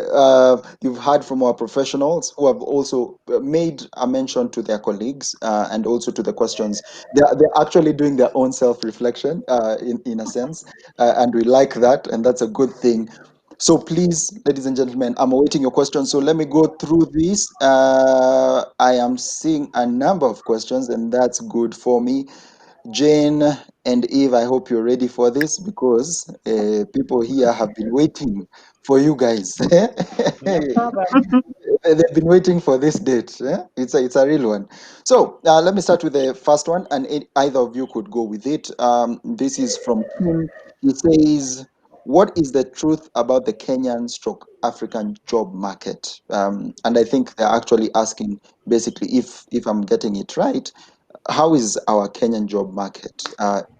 you've heard from our professionals who have also made a mention to their colleagues and also to the questions. They're actually doing their own self-reflection in a sense. And we like that. And that's a good thing. So please, ladies and gentlemen, I'm awaiting your questions. So let me go through this. I am seeing a number of questions, and that's good for me. Jane and Eve, I hope you're ready for this because people here have been waiting for you guys. They've been waiting for this date. It's a real one. So let me start with the first one, and either of you could go with it. This is from Kim. He says, what is the truth about the Kenyan stroke African job market? And I think they're actually asking basically, if I'm getting it right, how is our Kenyan job market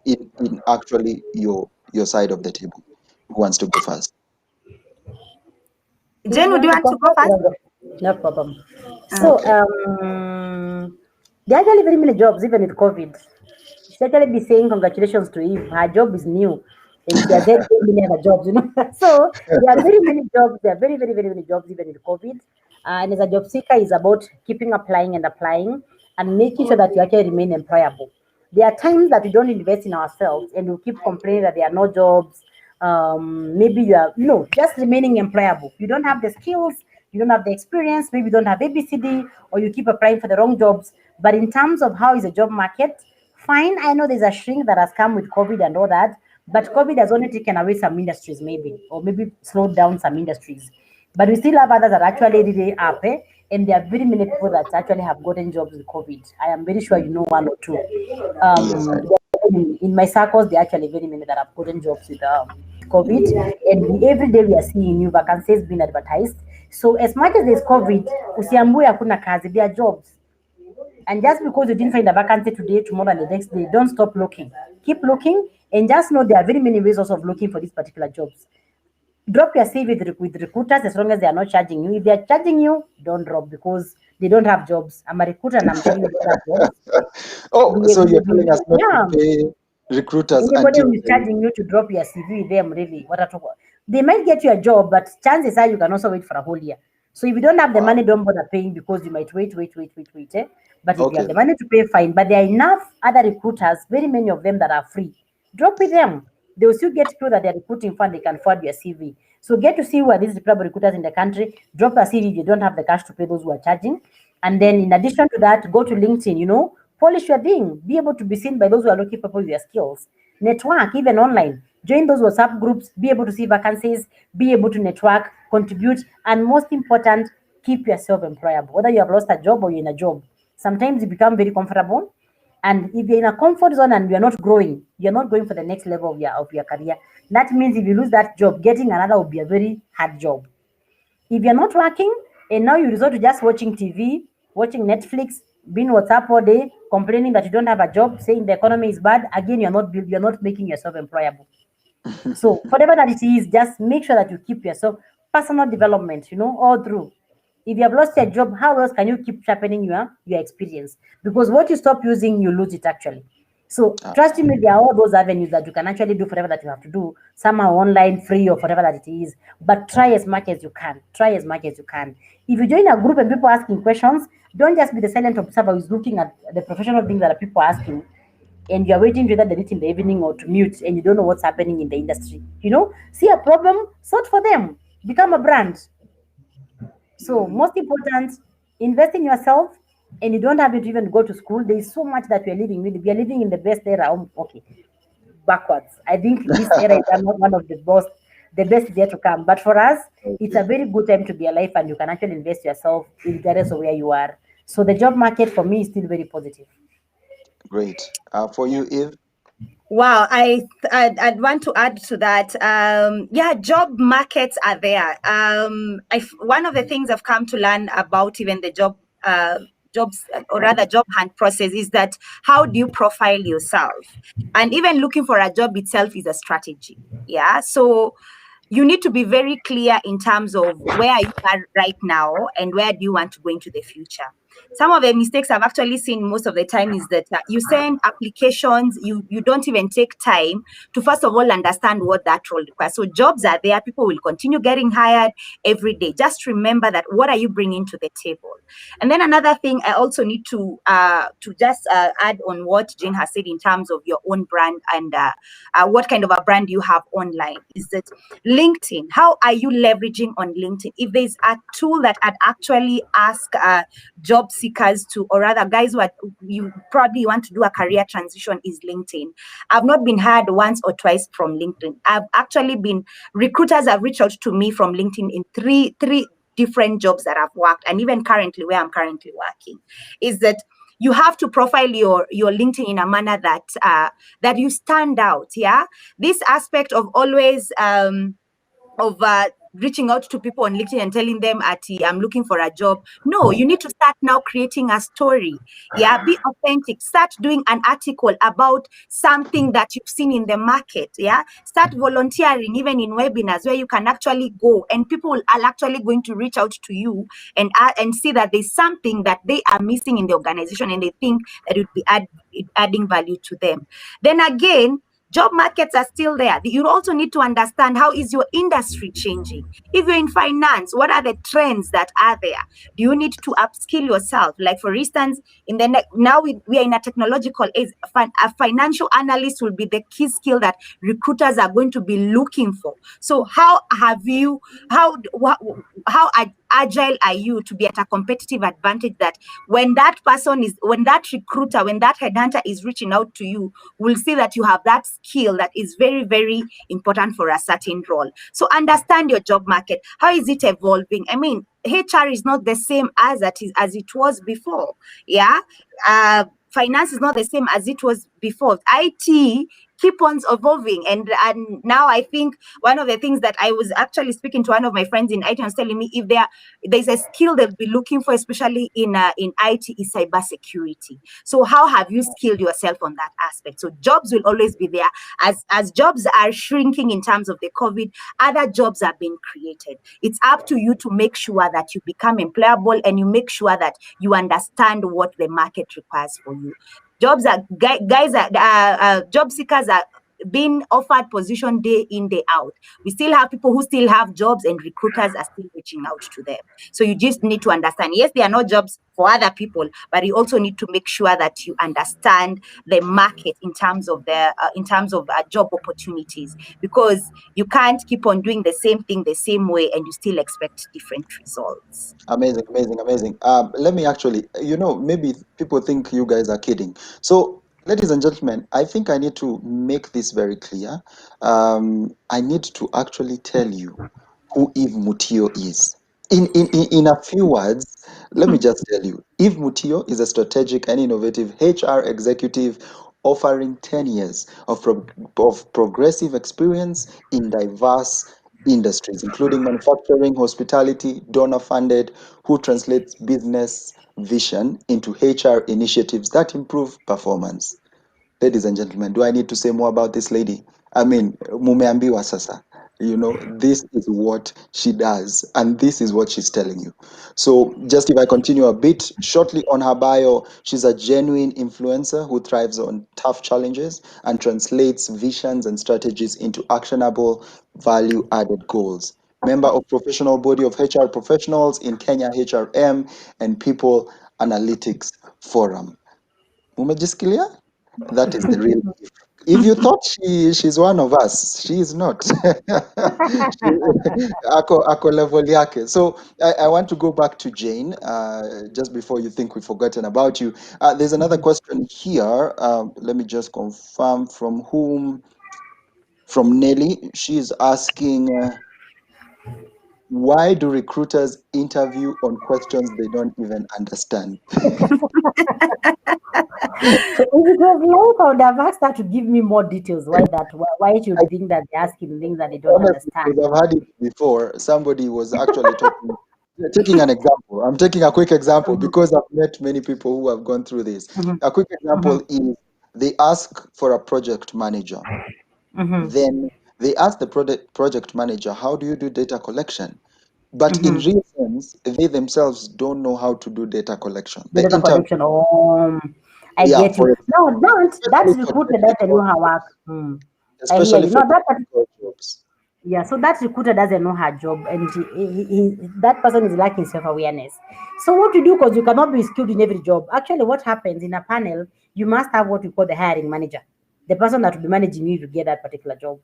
in actually your side of the table? Who wants to go first? Jen, would you want to go first? No problem. So Okay. there are actually very many jobs, even with COVID. You should actually be saying congratulations to Eve. Her job is new. And she has had so many other jobs, So there are very many jobs. There are very, very, very many jobs, even with COVID. And as a job seeker, is about keeping applying and making sure that you actually remain employable. There are times that we don't invest in ourselves and we keep complaining that there are no jobs. Maybe you are, just remaining employable. You don't have the skills, you don't have the experience, maybe you don't have ABCD, or you keep applying for the wrong jobs. But in terms of how is the job market, fine. I know there's a shrink that has come with COVID and all that, but COVID has only taken away some industries, maybe, or maybe slowed down some industries. But we still have others that are actually really up, and there are very many people that actually have gotten jobs with COVID. I am very sure you know one or two. In my circles, there are actually very many that have gotten jobs with COVID, and every day we are seeing new vacancies being advertised. So as much as there's COVID, usiambue hakuna kazi, there are jobs. And just because you didn't find a vacancy today, tomorrow, and the next day, don't stop looking. Keep looking, and just know there are very many ways also of looking for these particular jobs. Drop your CV with recruiters as long as they are not charging you. If they are charging you, don't drop because they don't have jobs. I'm a recruiter and I'm telling you they have jobs. Oh, so you're telling us not to pay recruiters anybody until who is charging you to drop your CV with them, really, what at all? They might get you a job, but chances are you can also wait for a whole year. So if you don't have the money, don't bother paying because you might wait. But if you have the money to pay, fine. But there are enough other recruiters, very many of them that are free. Drop with them. They will still get people that they're recruiting for and they can forward your CV. So get to see who are these reputable recruiters in the country. Drop a CV if you don't have the cash to pay those who are charging. And then in addition to that, go to LinkedIn, polish your thing. Be able to be seen by those who are looking for people with your skills. Network, even online. Join those WhatsApp groups. Be able to see vacancies. Be able to network, contribute. And most important, keep yourself employable. Whether you have lost a job or you're in a job. Sometimes you become very comfortable. And if you're in a comfort zone and you're not growing, you're not going for the next level of your career. That means if you lose that job, getting another will be a very hard job. If you're not working and now you resort to just watching TV, watching Netflix, being WhatsApp all day, complaining that you don't have a job, saying the economy is bad. Again, you're not making yourself employable. So whatever that it is, just make sure that you keep yourself personal development, all through. If you have lost your job, how else can you keep sharpening your experience? Because what you stop using, you lose it actually. So trust me, there are all those avenues that you can actually do whatever that you have to do. Some are online, free, or whatever that it is. But try as much as you can. Try as much as you can. If you join a group and people asking questions, don't just be the silent observer who's looking at the professional things that people are asking, and you're waiting to either delete in the evening or to mute, and you don't know what's happening in the industry. See a problem, sort for them, become a brand. So most important, invest in yourself, and you don't have to even go to school. There is so much that we are living with. We are living in the best era. Okay, backwards. I think this era is not one of the best is yet to come. But for us, it's a very good time to be alive, and you can actually invest yourself regardless of where you are. So the job market for me is still very positive. Great. For you, Eve? Wow, I'd want to add to that. Yeah, job markets are there. One of the things I've come to learn about even the jobs, or rather job hunt process, is that how do you profile yourself? And even looking for a job itself is a strategy. Yeah, so you need to be very clear in terms of where you are right now and where do you want to go into the future. Some of the mistakes I've actually seen most of the time is that you send applications, you don't even take time to first of all understand what that role requires. So jobs are there, people will continue getting hired every day. Just remember that what are you bringing to the table? And then another thing I also need to just add on what Jane has said in terms of your own brand and what kind of a brand you have online is that LinkedIn. How are you leveraging on LinkedIn? If there's a tool that I'd actually ask job seekers to, or rather guys who you probably want to do a career transition, is LinkedIn. I've not been hired once or twice from LinkedIn. I've actually been, recruiters have reached out to me from LinkedIn in three different jobs that I've worked, and even currently where I'm currently working, is that you have to profile your LinkedIn in a manner that that you stand out. Yeah, this aspect of always reaching out to people on LinkedIn and telling them I'm looking for a job. No, you need to start now creating a story. Yeah, be authentic. Start doing an article about something that you've seen in the market. Yeah, start volunteering even in webinars where you can actually go and people are actually going to reach out to you and see that there's something that they are missing in the organization and they think that it would be adding value to them. Then again, job markets are still there. You also need to understand how is your industry changing. If you're in finance, what are the trends that are there? Do you need to upskill yourself? Like for instance, now we are in a technological age. A financial analyst will be the key skill that recruiters are going to be looking for. So how agile are you to be at a competitive advantage that when that recruiter, when that headhunter is reaching out to you, will see that you have that skill that is very, very important for a certain role. So understand your job market. How is it evolving? I mean, HR is not the same as it was before. Yeah. Finance is not the same as it was before. IT keep on evolving. And now I think one of the things that I was actually speaking to one of my friends in IT and was telling me, if there's a skill they'll be looking for, especially in IT, is cybersecurity. So how have you skilled yourself on that aspect? So jobs will always be there. As jobs are shrinking in terms of the COVID, other jobs are being created. It's up to you to make sure that you become employable and you make sure that you understand what the market requires for you. Job seekers are being offered position day in, day out. We still have people who still have jobs and recruiters are still reaching out to them. So you just need to understand, yes, there are no jobs for other people, but you also need to make sure that you understand the market in terms of job opportunities, because you can't keep on doing the same thing the same way and you still expect different results. Amazing. Let me actually, maybe people think you guys are kidding. So, ladies and gentlemen, I think I need to make this very clear. I need to actually tell you who Eve Mutio is. In a few words, let me just tell you. Eve Mutio is a strategic and innovative HR executive offering 10 years of progressive experience in diverse industries, including manufacturing, hospitality, donor-funded, who translates business vision into HR initiatives that improve performance. Ladies and gentlemen, do I need to say more about this lady? I mean, mumeambiwa sasa. This is what she does, and this is what she's telling you. So, just if I continue a bit shortly on her bio, she's a genuine influencer who thrives on tough challenges and translates visions and strategies into actionable, value added goals. Member of professional body of HR professionals in Kenya HRM and People Analytics Forum. Mumejisikilia? That is the real. If you thought she's one of us, she is not. Ako level yake. So I want to go back to Jane, just before you think we've forgotten about you. There's another question here. Let me just confirm from whom. From Nelly. She's asking, why do recruiters interview on questions they don't even understand? If it was life, I would have asked her to give me more details. Why should you think that they're asking things that they don't Honestly, understand? because I've had it before. Somebody was actually taking an example. I'm taking a quick example because I've met many people who have gone through this. A quick example is they ask for a project manager. Then they ask the project manager, how do you do data collection? But in real sense, they themselves don't know how to do data collection. The data collection. I Yeah, get you. No, that's recruiter doesn't know her work. I hear especially you. for No, that technical jobs. yeah. So that recruiter doesn't know her job, and that person is lacking self-awareness. So what you do, because you cannot be skilled in every job. Actually, what happens in a panel, you must have what we call the hiring manager, the person that will be managing you to get that particular job.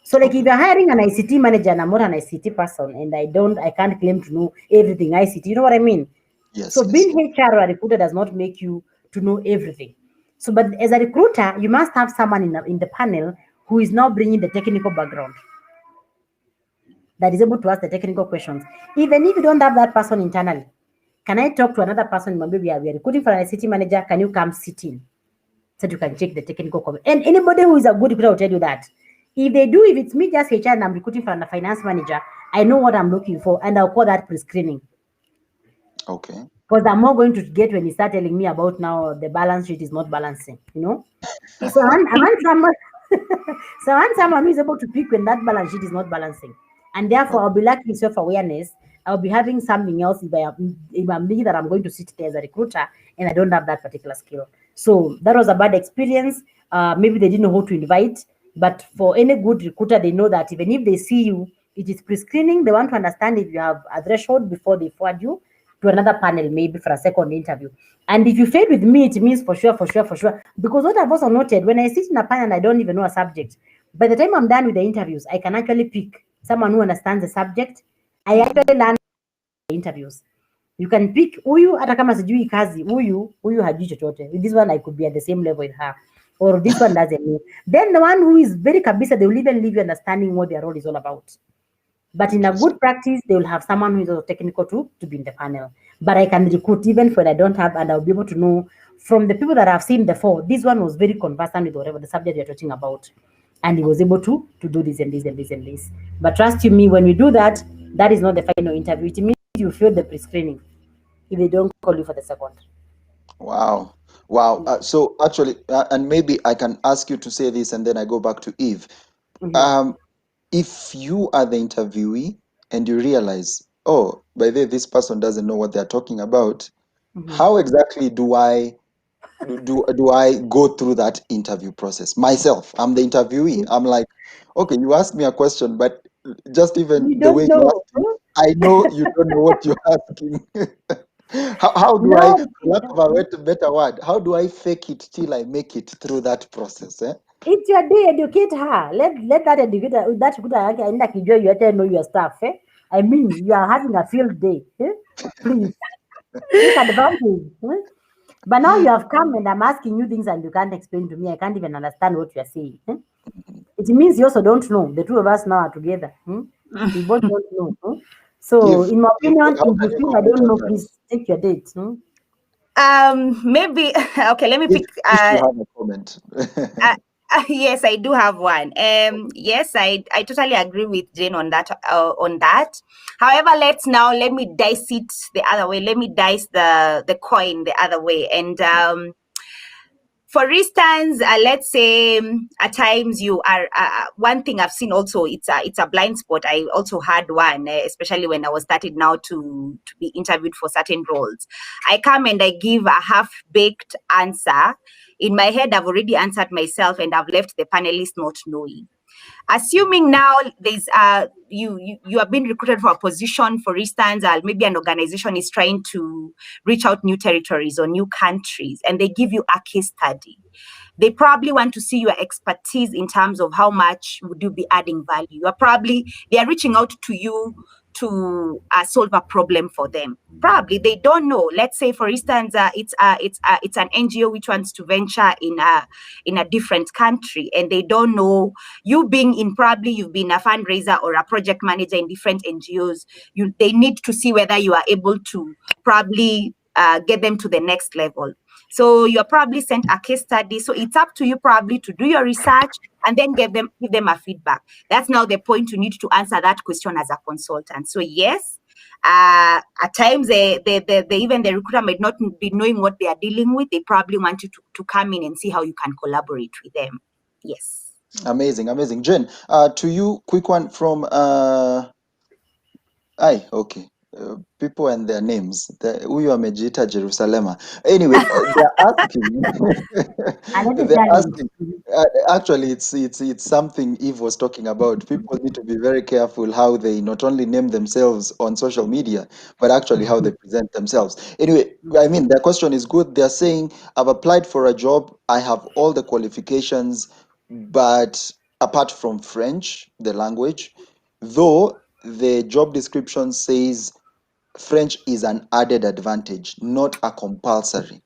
So like if you're hiring an ICT manager and I'm not an ICT person and I can't claim to know everything ICT, you know what I mean? Yes. So being HR or a recruiter does not make you to know everything. So, but as a recruiter, you must have someone in the panel who is now bringing the technical background, that is able to ask the technical questions. Even if you don't have that person internally, can I talk to another person? Maybe we are recruiting for an ICT manager. Can you come sit in so you can check the technical comment? And anybody who is a good recruiter will tell you that. If it's me just HR and I'm recruiting for a finance manager, I know what I'm looking for and I'll call that pre-screening. Okay. Because I'm not going to get when you start telling me about now the balance sheet is not balancing, So I want someone who is able to pick when that balance sheet is not balancing. And therefore, I'll be lacking self-awareness. I'll be having something else if I'm thinking that I'm going to sit there as a recruiter and I don't have that particular skill. So that was a bad experience. Maybe they didn't know who to invite. But for any good recruiter, they know that even if they see you, it is pre-screening. They want to understand if you have a threshold before they forward you to another panel, maybe for a second interview. And if you fail with me, it means for sure. Because what I've also noted, when I sit in a panel and I don't even know a subject, by the time I'm done with the interviews, I can actually pick someone who understands the subject. I actually learn the interviews. You can pick huyu hata kama sijui kazi, huyu hajui chochote. With this one, I could be at the same level with her. Or this one doesn't know. Then the one who is very kabisa, they will even leave you understanding what their role is all about. But in a good practice, they will have someone who is also technical to be in the panel. But I can recruit even when I don't have, and I'll be able to know from the people that I've seen before, this one was very conversant with whatever the subject you're talking about. And he was able to do this and this and this and this. But trust you me, when we do that, that is not the final interview. It means you failed the pre-screening if they don't call you for the second. Wow. So actually, and maybe I can ask you to say this and then I go back to Eve. If you are the interviewee and you realize, oh, by the way, this person doesn't know what they're talking about, how exactly do I go through that interview process myself? I'm the interviewee. I'm like, okay, you asked me a question, but just even You the way don't you know. asked me, I know you don't know what you're asking. How do I, No, for lack of a better word, how do I fake it till I make it through that process? it's your day. Educate her. Let that educator, that recruiter, you have know your stuff. I mean, you are having a field day. Please take advantage. But now you have come and I'm asking you things and you can't explain to me. I can't even understand what you are saying. It means you also don't know. The two of us now are together. We both don't know. So, in my opinion, how if can you you feel I comment don't on know, that? please take your date. Maybe okay. Let me If pick. you have a comment. Yes, I do have one. Yes, I totally agree with Jane on that. However, let me dice it the other way. Let me dice the coin the other way. And for instance, let's say at times you are one thing I've seen also. It's a blind spot. I also had one, especially when I was starting now to be interviewed for certain roles. I come and I give a half-baked answer. In my head, I've already answered myself, and I've left the panelists not knowing. Assuming now there's you are being recruited for a position, for instance, maybe an organization is trying to reach out new territories or new countries, and they give you a case study. They probably want to see your expertise in terms of how much would you be adding value. They are reaching out to you to solve a problem for them. Probably they don't know. Let's say, for instance, it's an NGO which wants to venture in a different country, and they don't know you being you've been a fundraiser or a project manager in different NGOs. They need to see whether you are able to probably get them to the next level. So you're probably sent a case study. So it's up to you probably to do your research and then give them a feedback. That's now the point you need to answer that question as a consultant. So yes, at times even the recruiter might not be knowing what they are dealing with. They probably want you to come in and see how you can collaborate with them. Yes. Amazing. Jen, to you, quick one from okay. People and their names. Huyu amejiita Jerusalema. Anyway, they're asking. They're asking. Actually, it's something Eve was talking about. People need to be very careful how they not only name themselves on social media, but actually how they present themselves. Anyway, I mean, their question is good. They're saying, I've applied for a job. I have all the qualifications, but apart from French, the language, though the job description says French is an added advantage, not a compulsory.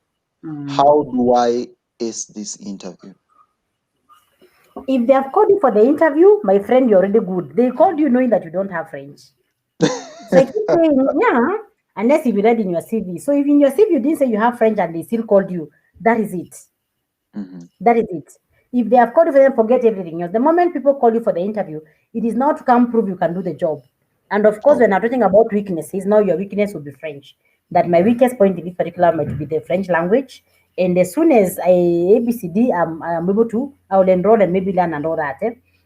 How do I ace this interview? If they have called you for the interview, my friend, you're already good. They called you knowing that you don't have French. So I keep saying, yeah, unless if you read in your CV. So if in your CV you didn't say you have French and they still called you, that is it. Mm-hmm. That is it. If they have called you for them, forget everything else. The moment people call you for the interview, it is not to come prove you can do the job. And of course, when I'm talking about weaknesses, now your weakness will be French. That my weakest point in this particular might be the French language. And as soon as ABCD, I'm able to, I will enroll and maybe learn and all that.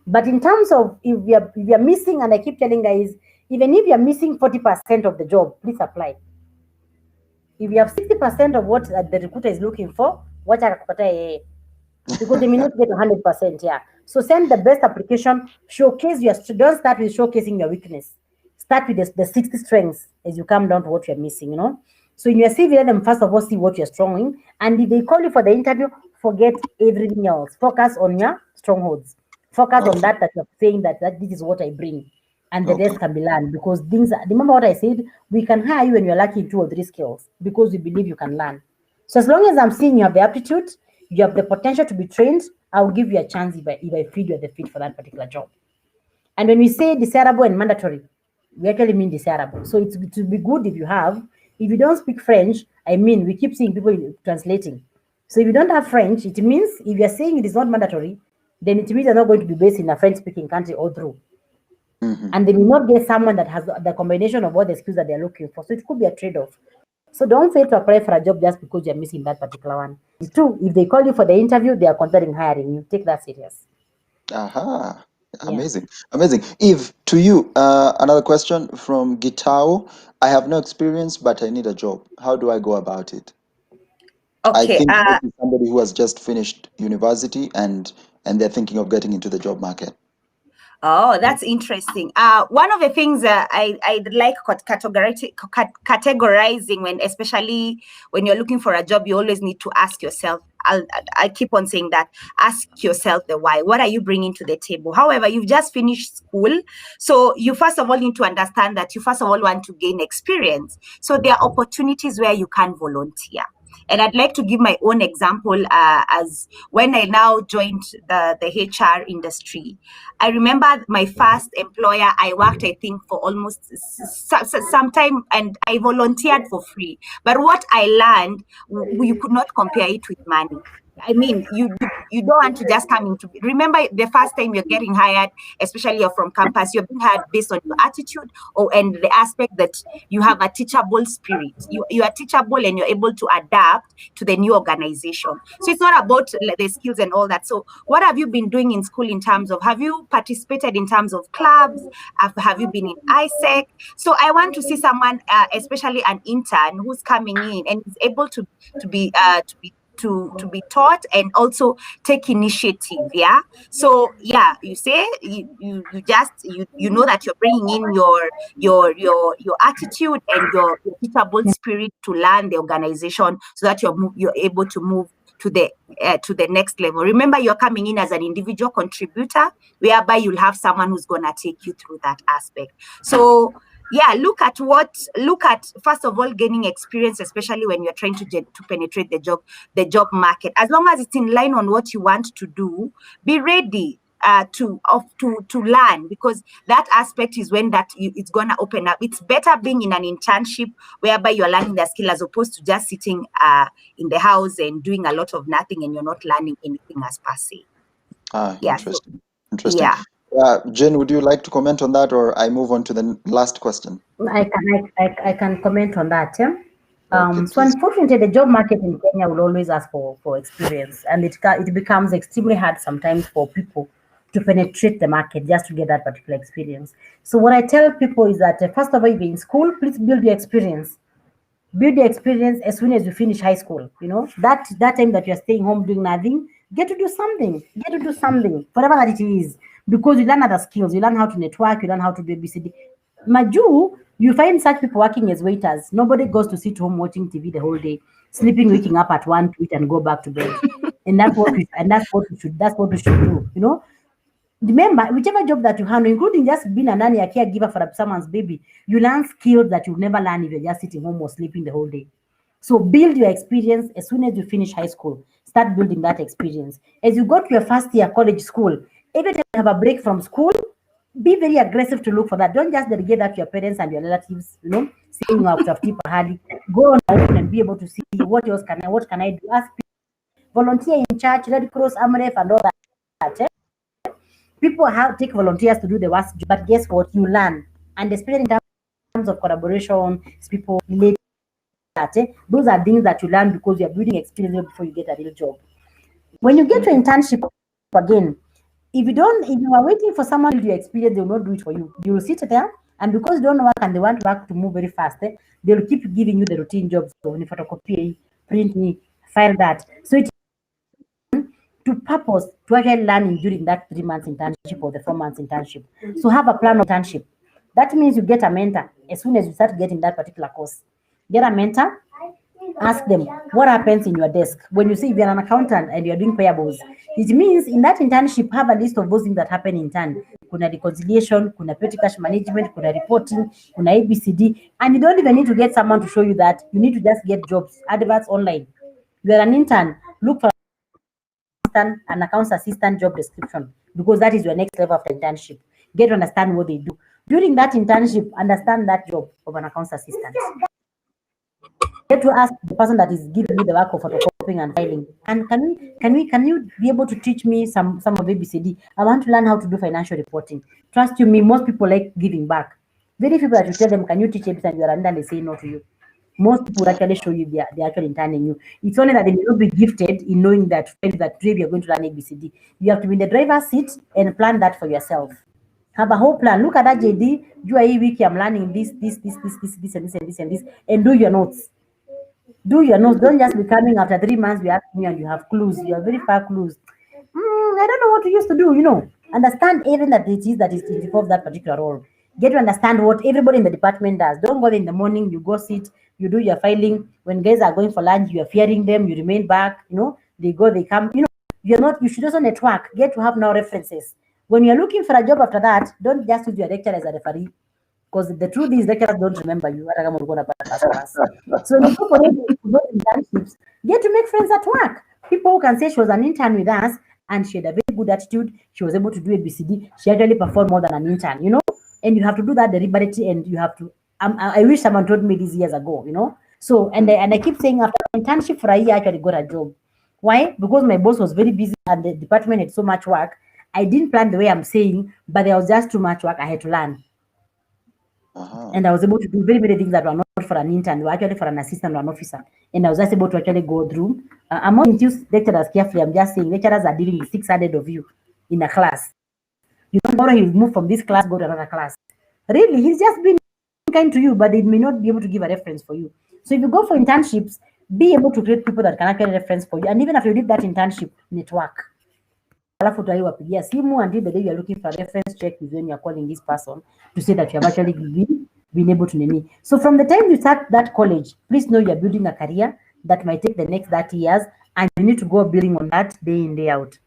But in terms of if you're missing, and I keep telling guys, even if you're missing 40% of the job, please apply. If you have 60% of what the recruiter is looking for, what are because they may not get 100%. Yeah. So send the best application, showcase don't start with showcasing your weakness. Start with the 60 strengths as you come down to what you're missing, So in your CV, let them first of all see what you're strong in. And if they call you for the interview, forget everything else. Focus on your strongholds. Focus on that you're saying that this is what I bring. And the rest can be learned because remember what I said, we can hire you when you're lacking 2 or 3 skills because we believe you can learn. So as long as I'm seeing you have the aptitude, you have the potential to be trained, I'll give you a chance if I feel you're the fit for that particular job. And when we say desirable and mandatory, we actually mean desirable. So it would be good if you don't speak French, we keep seeing people translating. So if you don't have French, it means if you're saying it is not mandatory, then it means you're not going to be based in a French-speaking country all through. Mm-hmm. And they will not get someone that has the combination of all the skills that they're looking for. So it could be a trade-off. So don't fail to apply for a job just because you're missing that particular one. 2, if they call you for the interview, they are considering hiring you. Take that serious. Aha. Amazing. Amazing. Eve, to you, another question from Gitao. I have no experience, but I need a job. How do I go about it? Okay. I think this is somebody who has just finished university and they're thinking of getting into the job market. Oh, that's interesting. One of the things I like categorizing especially when you're looking for a job, you always need to ask yourself. I keep on saying that. Ask yourself the why. What are you bringing to the table? However, you've just finished school, so you first of all need to understand that you first of all want to gain experience. So there are opportunities where you can volunteer. And I'd like to give my own example as when I now joined the HR industry. I remember my first employer, I worked, I think, for almost some time, and I volunteered for free. But what I learned, you could not compare it with money. I mean, you you don't want to just come into, remember the first time you're getting hired, especially you're from campus, you're being hired based on your attitude and the aspect that you have a teachable spirit. You are teachable and you're able to adapt to the new organization. So it's not about the skills and all that. So what have you been doing in school in terms of, have you participated in terms of clubs? Have you been in ISEC? So I want to see someone, especially an intern who's coming in and is able to be taught and also take initiative. Yeah. So yeah, you say you know that you're bringing in your attitude and your teachable spirit to learn the organization so that you're able to move to the next level. Remember, you're coming in as an individual contributor, whereby you'll have someone who's going to take you through that aspect. So yeah, look at first of all gaining experience, especially when you're trying to penetrate the job market. As long as it's in line on what you want to do, be ready to learn, because that aspect is when it's going to open up. It's better being in an internship whereby you're learning the skill as opposed to just sitting in the house and doing a lot of nothing and you're not learning anything as per se. Yeah, interesting. Yeah. Jen, would you like to comment on that, or I move on to the last question? I can comment on that. Yeah? Okay, so unfortunately, the job market in Kenya will always ask for experience, and it becomes extremely hard sometimes for people to penetrate the market just to get that particular experience. So what I tell people is that first of all, if you're in school, please build your experience. Build your experience as soon as you finish high school. You know, that time that you're staying home doing nothing, get to do something. Whatever that it is, because you learn other skills. You learn how to network. You learn how to do ABCD. Maju, you find such people working as waiters. Nobody goes to sit home watching TV the whole day, sleeping, waking up at 1 to eat and go back to bed. And that's what we should do. You know, remember, whichever job that you handle, including just being a nanny, a caregiver for someone's baby, you learn skills that you'll never learn if you're just sitting home or sleeping the whole day. So build your experience as soon as you finish high school. Start building that experience. As you go to your first year college school, every time you have a break from school, be very aggressive to look for that. Don't just delegate that to your parents and your relatives, you know, saying you have to have hali. Go on and be able to see what can I do. Ask people, volunteer in church, Red Cross, AMREF, and all that. People take volunteers to do the worst job, but guess what? You learn. And especially in terms of collaboration, people relate that. Those are things that you learn because you're building experience before you get a real job. When you get to internship, again, if you are waiting for someone to do your experience, they will not do it for you. You will sit there, and because you don't work and they want to work to move very fast, they will keep giving you the routine jobs. So when you photocopy, print me, file that. So it to purpose to actually learning during that 3 months internship or the 4 months internship. So have a plan of internship. That means you get a mentor as soon as you start getting that particular course. Get a mentor, ask them what happens in your desk. When you say if you're an accountant and you're doing payables, it means in that internship, have a list of those things that happen in turn. Kuna reconciliation, kuna petty cash management, kuna reporting, kuna ABCD, and you don't even need to get someone to show you that. You need to just get jobs, adverts online. You're an intern, look for an accounts assistant job description, because that is your next level of internship. Get to understand what they do. During that internship, understand that job of an accounts assistant. Get to ask the person that is giving you the work of photocopying and filing. And can you be able to teach me some of ABCD? I want to learn how to do financial reporting. Trust you me, most people like giving back. Very few that you tell them, can you teach ABCD, and you are and they say no to you. Most people actually show you they're actually interning you. It's only that they may not be gifted in knowing that today you're going to learn ABCD. You have to be in the driver's seat and plan that for yourself. Have a whole plan. Look at that JD. You are week, I'm learning this, and this, and do your notes. Do your notes. Don't just be coming after 3 months. We ask me and you have clues. You are very far clues. I don't know what you used to do. You know, understand even that it is involved that particular role. Get to understand what everybody in the department does. Don't go in the morning. You go sit. You do your filing. When guys are going for lunch, you are fearing them. You remain back. You know, they go, they come. You know, you should also network. Get to have now references. When you're looking for a job after that, don't just use your lecturer as a referee. Because the truth is, lecturers don't remember you. So you go for those internships, get to make friends at work. People who can say she was an intern with us and she had a very good attitude. She was able to do ABCD. She actually performed more than an intern, you know. And you have to do that deliberately, and you have to. I wish someone told me this years ago, you know. So and I keep saying after internship for a year, I actually got a job. Why? Because my boss was very busy and the department had so much work. I didn't plan the way I'm saying, but there was just too much work I had to learn. And I was able to do very many things that were not for an intern, were actually for an assistant or an officer. And I was just able to actually go through. I'm not introducing lecturers carefully. I'm just saying lecturers are dealing with 600 of you in a class. You don't know he'll move from this class, go to another class. Really, he's just being kind to you, but they may not be able to give a reference for you. So if you go for internships, be able to create people that can actually reference for you. And even after you did that internship, network. Alafu utaiwapigia simu until the day you are looking for a reference check is when you are calling this person to say that you have actually been able to name. So from the time you start that college, please know you are building a career that might take the next 30 years, and you need to go building on that day in, day out.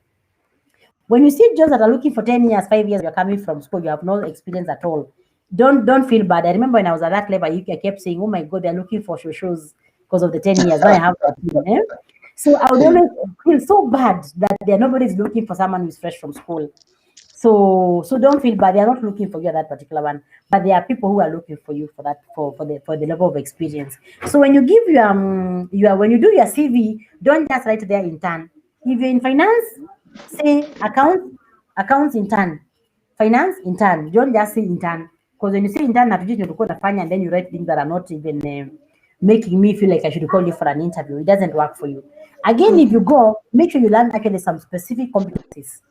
When you see jobs that are looking for 10 years, 5 years, you're coming from school, you have no experience at all. Don't feel bad. I remember when I was at that level, I kept saying, "Oh my God, they're looking for shows because of the 10 years." Now I have that. So I would always feel so bad that nobody's looking for someone who's fresh from school. So don't feel bad. They are not looking for you at that particular one, but there are people who are looking for you for that for the level of experience. So when you give when you do your CV, don't just write there intern. If you're in finance, say accounts intern, finance intern. Don't just say intern, because when you say intern, and then you write things that are not even making me feel like I should call you for an interview. It doesn't work for you. Again, if you go, make sure you learn actually some specific competencies.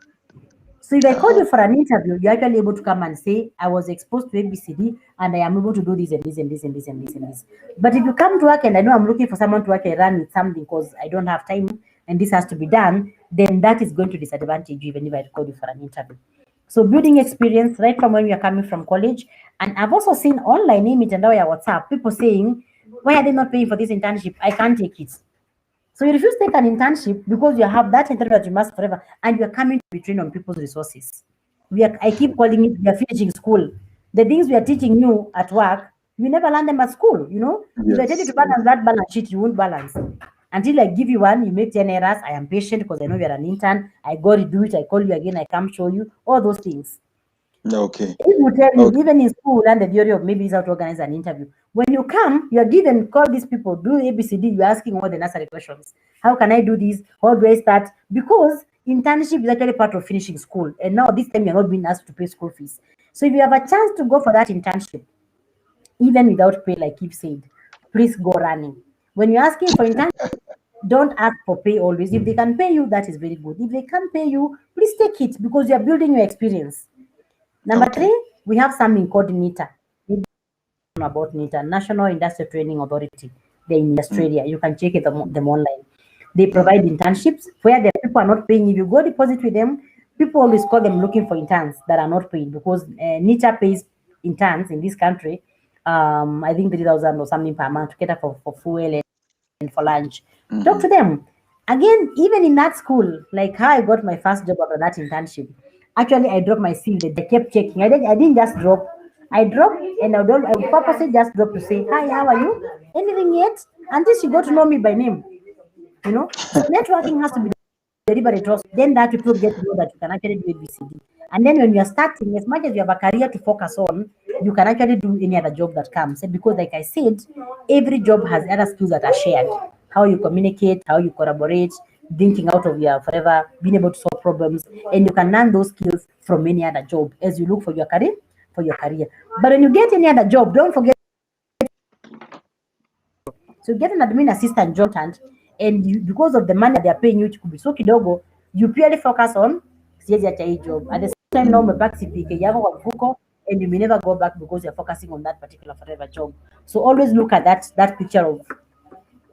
So if I call you for an interview, you're actually able to come and say, I was exposed to ABCD and I am able to do this and this and this and this and this and this. But if you come to work and I know I'm looking for someone to actually run with something because I don't have time and this has to be done, then that is going to disadvantage you even if I call you for an interview. So building experience right from when you're coming from college. And I've also seen online, WhatsApp, people saying, why are they not paying for this internship? I can't take it. So you refuse to take an internship because you have that internship that you must forever, and you're coming to be trained on people's resources. I keep calling it, we are finishing school. The things we are teaching you at work, you never learn them at school, If I tell you to balance that balance sheet, you won't balance. Until I give you one, you make 10 errors. I am patient because I know you're an intern. I go to do it. I call you again. I come show you all those things. Okay. It will tell you, even in school, and the theory of maybe is how to organize an interview. When you come, you are given, call these people, do ABCD, you're asking all the necessary questions. How can I do this? How do I start? Because internship is actually part of finishing school. And now this time you're not being asked to pay school fees. So if you have a chance to go for that internship, even without pay, like you've said, please go running. When you're asking for internship, don't ask for pay always. If they can pay you, that is very good. If they can't pay you, please take it because you're building your experience. Number 3, we have something called NITA. About NITA, National Industrial Training Authority. They're in Australia. You can check them online. They provide internships where the people are not paying. If you go deposit with them, people always call them looking for interns that are not paid because NITA pays interns in this country. I think 3,000 or something per month to cater for fuel and for lunch. Talk to them. Again, even in that school, like how I got my first job after that internship. Actually, I dropped my CV. They kept checking. I didn't just drop. I dropped and I would purposely just drop to say, hi, how are you? Anything yet? Until she got to know me by name. So networking has to be deliberate also. Then that people get to know that you can actually do ABCD. And then when you're starting, as much as you have a career to focus on, you can actually do any other job that comes. Because like I said, every job has other skills that are shared. How you communicate, how you collaborate, thinking out of your forever, being able to solve problems. And you can learn those skills from any other job as you look for your career. But when you get any other job, don't forget. So you get an admin assistant job, and because of the money they're paying you, which could be so kidogo, you purely focus on job. At the same time, now back CPK, and you may never go back because you're focusing on that particular forever job. So always look at that picture of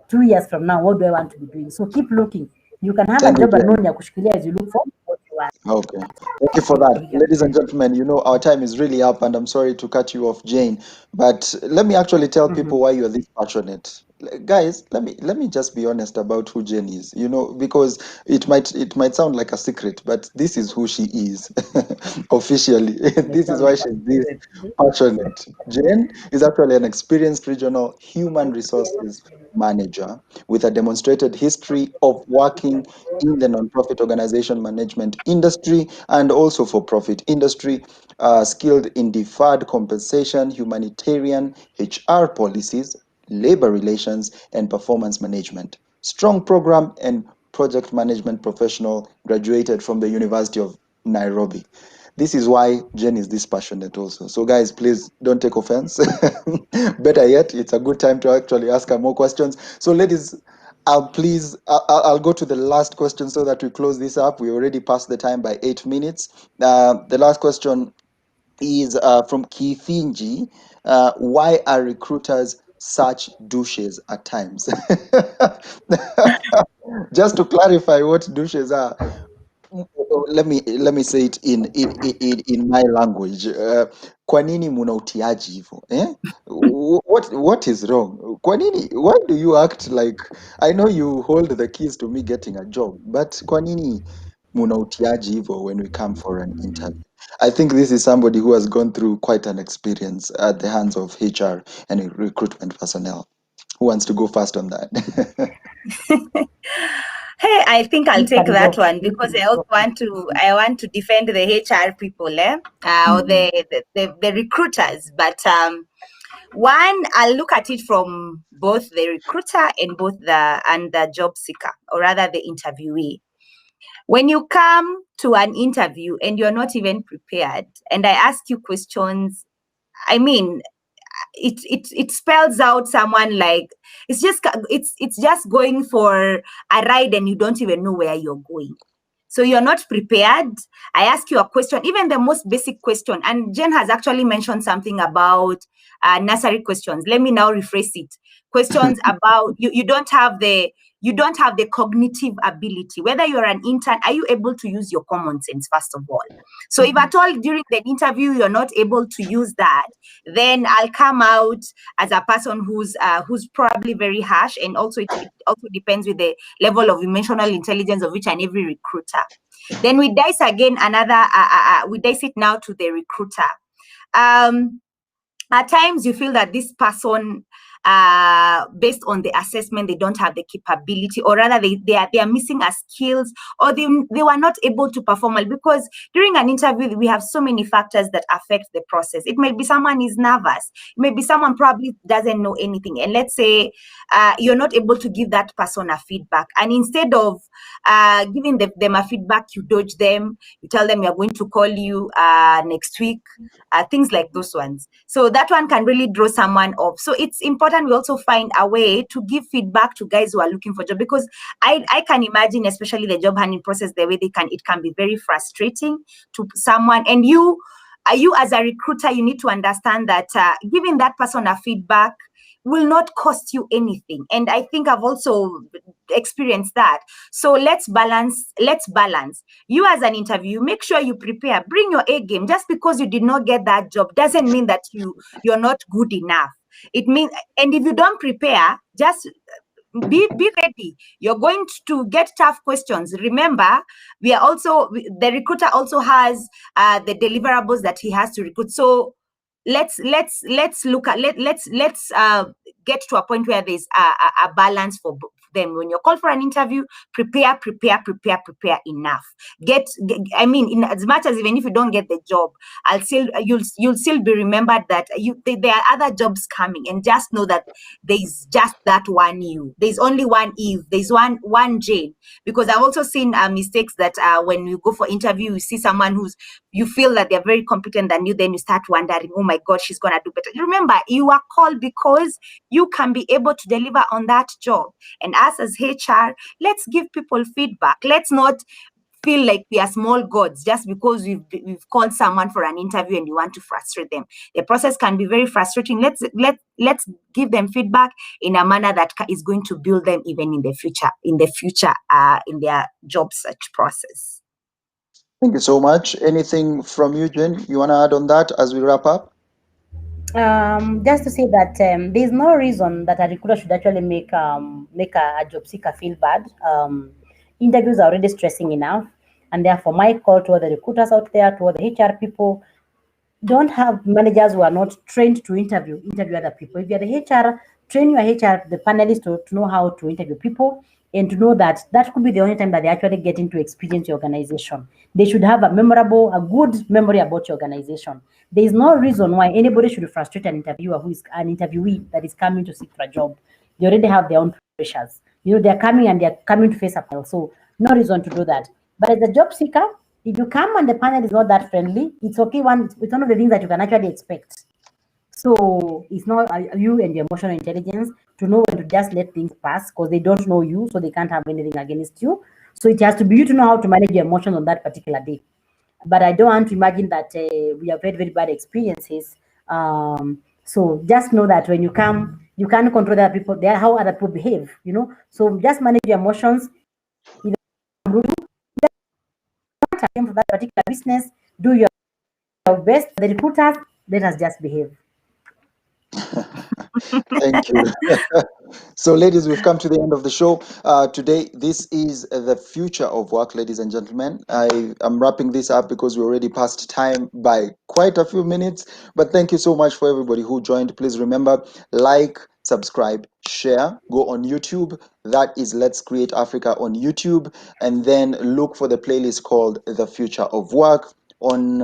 2 years from now. What do I want to be doing? So keep looking. You can have a job as you look for what you want. Okay. Thank you for that. Ladies and gentlemen, our time is really up and I'm sorry to cut you off, Jane, but let me actually tell people why you're this passionate. Guys, let me just be honest about who Jane is, because it might sound like a secret, but this is who she is officially. This is why she's this passionate. Jane is actually an experienced regional human resources manager with a demonstrated history of working in the nonprofit organization management industry and also for profit industry, skilled in deferred compensation, humanitarian, HR policies, labor relations, and performance management. Strong program and project management professional, graduated from the University of Nairobi. This is why Jen is this passionate also. So guys, please don't take offense. Better yet, it's a good time to actually ask her more questions. So ladies, I'll go to the last question so that we close this up. We already passed the time by 8 minutes. The last question is from Kifinji. Why are recruiters such douches at times? Just to clarify what douches are, let me say it in my language. Kwa nini muna utiaji hivyo? What is wrong? Kwa nini? Why do you act like, I know you hold the keys to me getting a job, but kwa nini muna utiaji hivyo when we come for an interview? I think this is somebody who has gone through quite an experience at the hands of HR and recruitment personnel. Who wants to go first on that? Hey, I think I'll You take can that go. one because I also want to defend the HR people, or the recruiters. But one, I'll look at it from both the recruiter and the job seeker, or rather the interviewee. When you come to an interview and you're not even prepared, and I ask you questions, I mean, it spells out someone like it's just going for a ride and you don't even know where you're going. So you're not prepared. I ask you a question, even the most basic question, and Jen has actually mentioned something about nursery questions. Let me now rephrase it. Questions about you don't have the cognitive ability. Whether you're an intern, are you able to use your common sense, first of all? So if at all during the interview you're not able to use that, then I'll come out as a person who's probably very harsh, and also it also depends with the level of emotional intelligence of each and every recruiter. Then we dice again we dice it now to the recruiter. At times you feel that this person, based on the assessment, they don't have the capability, or rather they are missing a skills, or they were not able to perform well, because during an interview we have so many factors that affect the process. It may be someone is nervous, it may be someone probably doesn't know anything, and let's say you're not able to give that person a feedback, and instead of giving them a feedback, you dodge them, you tell them you're going to call you next week, things like those ones. So that one can really draw someone off. So it's important we also find a way to give feedback to guys who are looking for job, because I can imagine, especially the job hunting process, the way it can be very frustrating to someone. And you as a recruiter, you need to understand that giving that person a feedback will not cost you anything. And I think I've also experienced that. So let's balance. You as an interview, make sure you prepare, bring your A game. Just because you did not get that job doesn't mean that you're not good enough. It means, and if you don't prepare, just be ready. You're going to get tough questions. Remember, the recruiter also has the deliverables that he has to recruit. So let's get to a point where there's a balance for them. When you're called for an interview, prepare enough. I mean, in as much as even if you don't get the job, you'll still be remembered that there are other jobs coming, and just know that there's just that one you. There's only one Eve. There's one Jane. Because I've also seen mistakes that when you go for interview, you see someone you feel that they're very competent than you, then you start wondering, oh my God, she's gonna do better. Remember, you are called because you can be able to deliver on that job. And us as HR, let's give people feedback. Let's not feel like we are small gods just because we've called someone for an interview and you want to frustrate them. The process can be very frustrating. Let's give them feedback in a manner that is going to build them even in the future in their job search process. Thank you so much. Anything from you, Jen, you want to add on that as we wrap up? Just to say that there's no reason that a recruiter should actually make a job seeker feel bad. Interviews are already stressing enough, and therefore my call to all the recruiters out there, to all the HR people, don't have managers who are not trained to interview other people. If you're the HR, train your HR, the panelists, to know how to interview people, and to know that could be the only time that they actually get into experience your organization. They should have a good memory about your organization. There is no reason why anybody should frustrate an interviewer who is an interviewee that is coming to seek for a job. They already have their own pressures. they're coming and they're coming to face a panel. So no reason to do that. But as a job seeker, if you come and the panel is not that friendly, it's okay. It's one of the things that you can actually expect. So it's not you and your emotional intelligence to know when to just let things pass, because they don't know you, so they can't have anything against you. So it has to be you to know how to manage your emotions on that particular day. But I don't want to imagine that we have had very bad experiences. So just know that when you come, you can't control other people. They are how other people behave. So just manage your emotions. If you for that particular business, do your best. The recruiters, let us just behave. Thank you. So, ladies, we've come to the end of the show. Today, this is the future of work, ladies and gentlemen. I am wrapping this up because we already passed time by quite a few minutes. But thank you so much for everybody who joined. Please remember, like, subscribe, share, go on YouTube. That is Let's Create Africa on YouTube. And then look for the playlist called The Future of Work on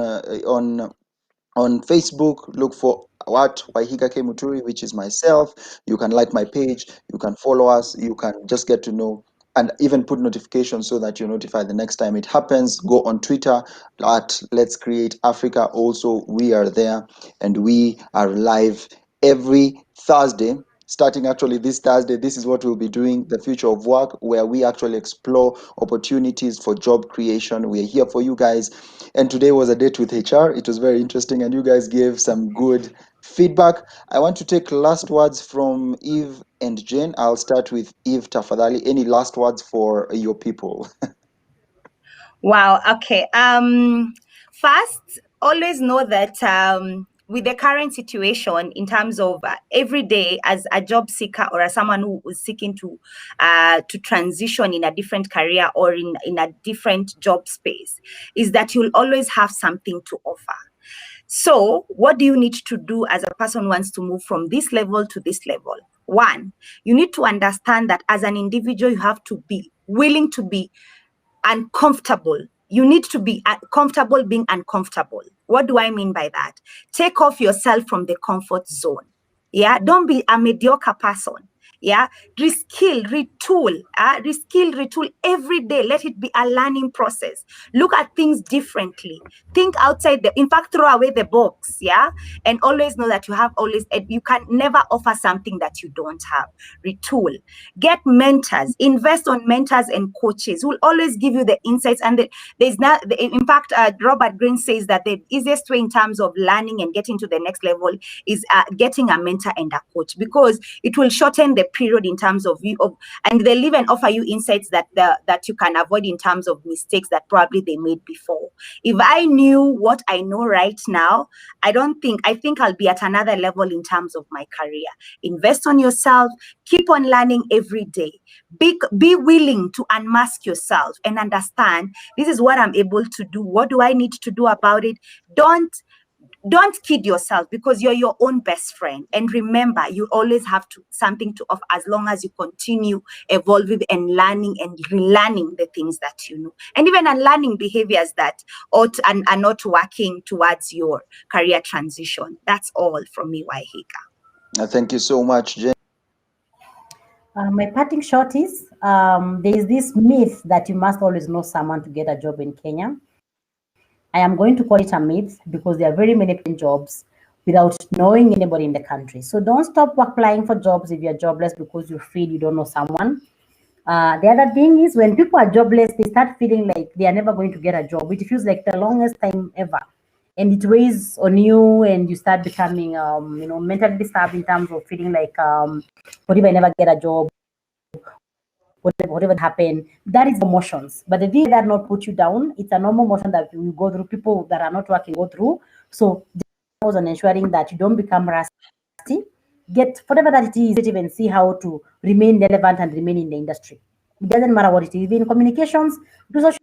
Facebook. Look for WaihigaKMuturi, which is myself. You can like my page, you can follow us, you can just get to know and even put notifications so that you're notified the next time it happens. Go on Twitter at Let's Create Africa. Also, we are there and we are live every Thursday. Starting actually this Thursday, this is what we'll be doing, the future of work, where we actually explore opportunities for job creation. We're here for you guys. And today was a date with HR. It was very interesting, and you guys gave some good feedback. I want to take last words from Eve and Jane. I'll start with Eve Tafadhali. Any last words for your people? Wow. Okay. First, always know that with the current situation, in terms of every day as a job seeker or as someone who is seeking to transition in a different career or in a different job space, is that you'll always have something to offer. So what do you need to do as a person who wants to move from this level to this level? One, you need to understand that as an individual, you have to be willing to be uncomfortable. You need to be comfortable being uncomfortable. What do I mean by that? Take off yourself from the comfort zone. Yeah, don't be a mediocre person. Yeah, reskill, retool, retool every day. Let it be a learning process. Look at things differently. Think outside in fact, throw away the box. Yeah, and always know that you can never offer something that you don't have. Retool. Get mentors. Invest on mentors and coaches who will always give you the insights. And in fact, Robert Greene says that the easiest way in terms of learning and getting to the next level is getting a mentor and a coach, because it will shorten the period in terms of and they'll even offer you insights that you can avoid in terms of mistakes that probably they made before. If I knew what I know right now, I think I'll be at another level in terms of my career. Invest on yourself, keep on learning every day. Be willing to unmask yourself and understand, this is what I'm able to do. What do I need to do about it? Don't kid yourself, because you're your own best friend. And remember, you always have something to offer as long as you continue evolving and learning and relearning the things that you know. And even unlearning behaviors that are not working towards your career transition. That's all from me, Waihiga. Thank you so much, Jane. My parting shot is there is this myth that you must always know someone to get a job in Kenya. I am going to call it a myth because there are very many jobs without knowing anybody in the country. So don't stop applying for jobs if you're jobless because you feel you don't know someone. The other thing is, when people are jobless, they start feeling like they are never going to get a job. It feels like the longest time ever. And it weighs on you, and you start becoming, mentally disturbed in terms of feeling like, what if I never get a job? Whatever happened, that is emotions. But the thing that not put you down, it's a normal emotion that you go through, people that are not working go through. So just on ensuring that you don't become rusty, get whatever that it is, and see how to remain relevant and remain in the industry. It doesn't matter what it is. In communications, do social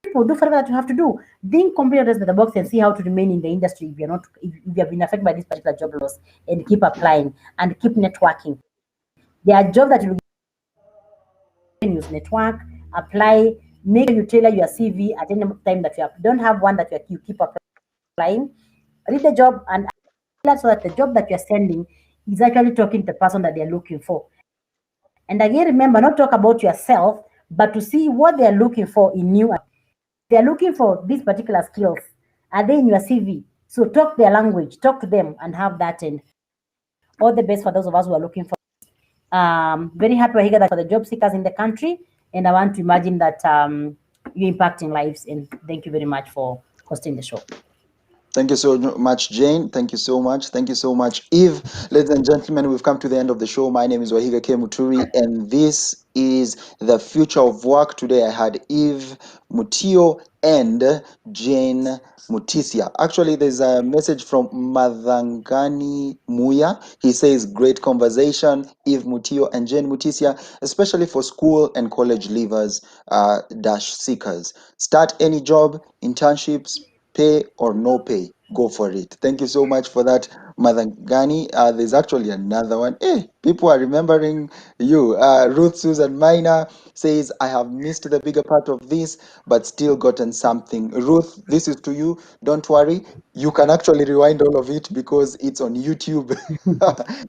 people, do whatever that you have to do. Think completely with the box and see how to remain in the industry if you have been affected by this particular job loss, and keep applying and keep networking. There are jobs that you use network, apply, make sure you tailor your CV at any time that you don't have one that you keep applying. Read the job and so that the job that you're sending is actually talking to the person that they're looking for. And again, remember, not talk about yourself, but to see what they're looking for in you. They're looking for these particular skills. Are they in your CV? So talk their language, talk to them, and have that. And all the best for those of us who are looking for. Very happy to hear that for the job seekers in the country, and I want to imagine that you're impacting lives. And thank you very much for hosting the show. Thank you so much, Jane. Thank you so much. Thank you so much, Eve. Ladies and gentlemen, we've come to the end of the show. My name is WaihigaKMuturi, and this is the future of work. Today I had Eve Mutio and Jane Mutisya. Actually, there's a message from Madhangani Muya. He says, great conversation, Eve Mutio and Jane Mutisya, especially for school and college leavers, dash seekers. Start any job, internships, pay or no pay, go for it. Thank you so much for that, Madhangani. There's actually another one. Hey, people are remembering you. Ruth Susan Minor says, I have missed the bigger part of this, but still gotten something. Ruth, this is to you. Don't worry. You can actually rewind all of it because it's on YouTube.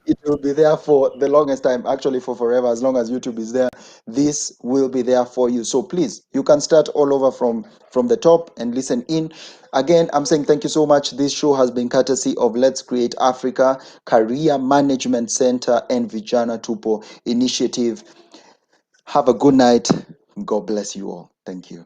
It will be there for the longest time, actually for forever, as long as YouTube is there. This will be there for you. So please, you can start all over from the top and listen in. Again, I'm saying thank you so much. This show has been courtesy of Let's Create Africa, Career Management Center, and Vijana Tupo Initiative. Have a good night. God bless you all. Thank you.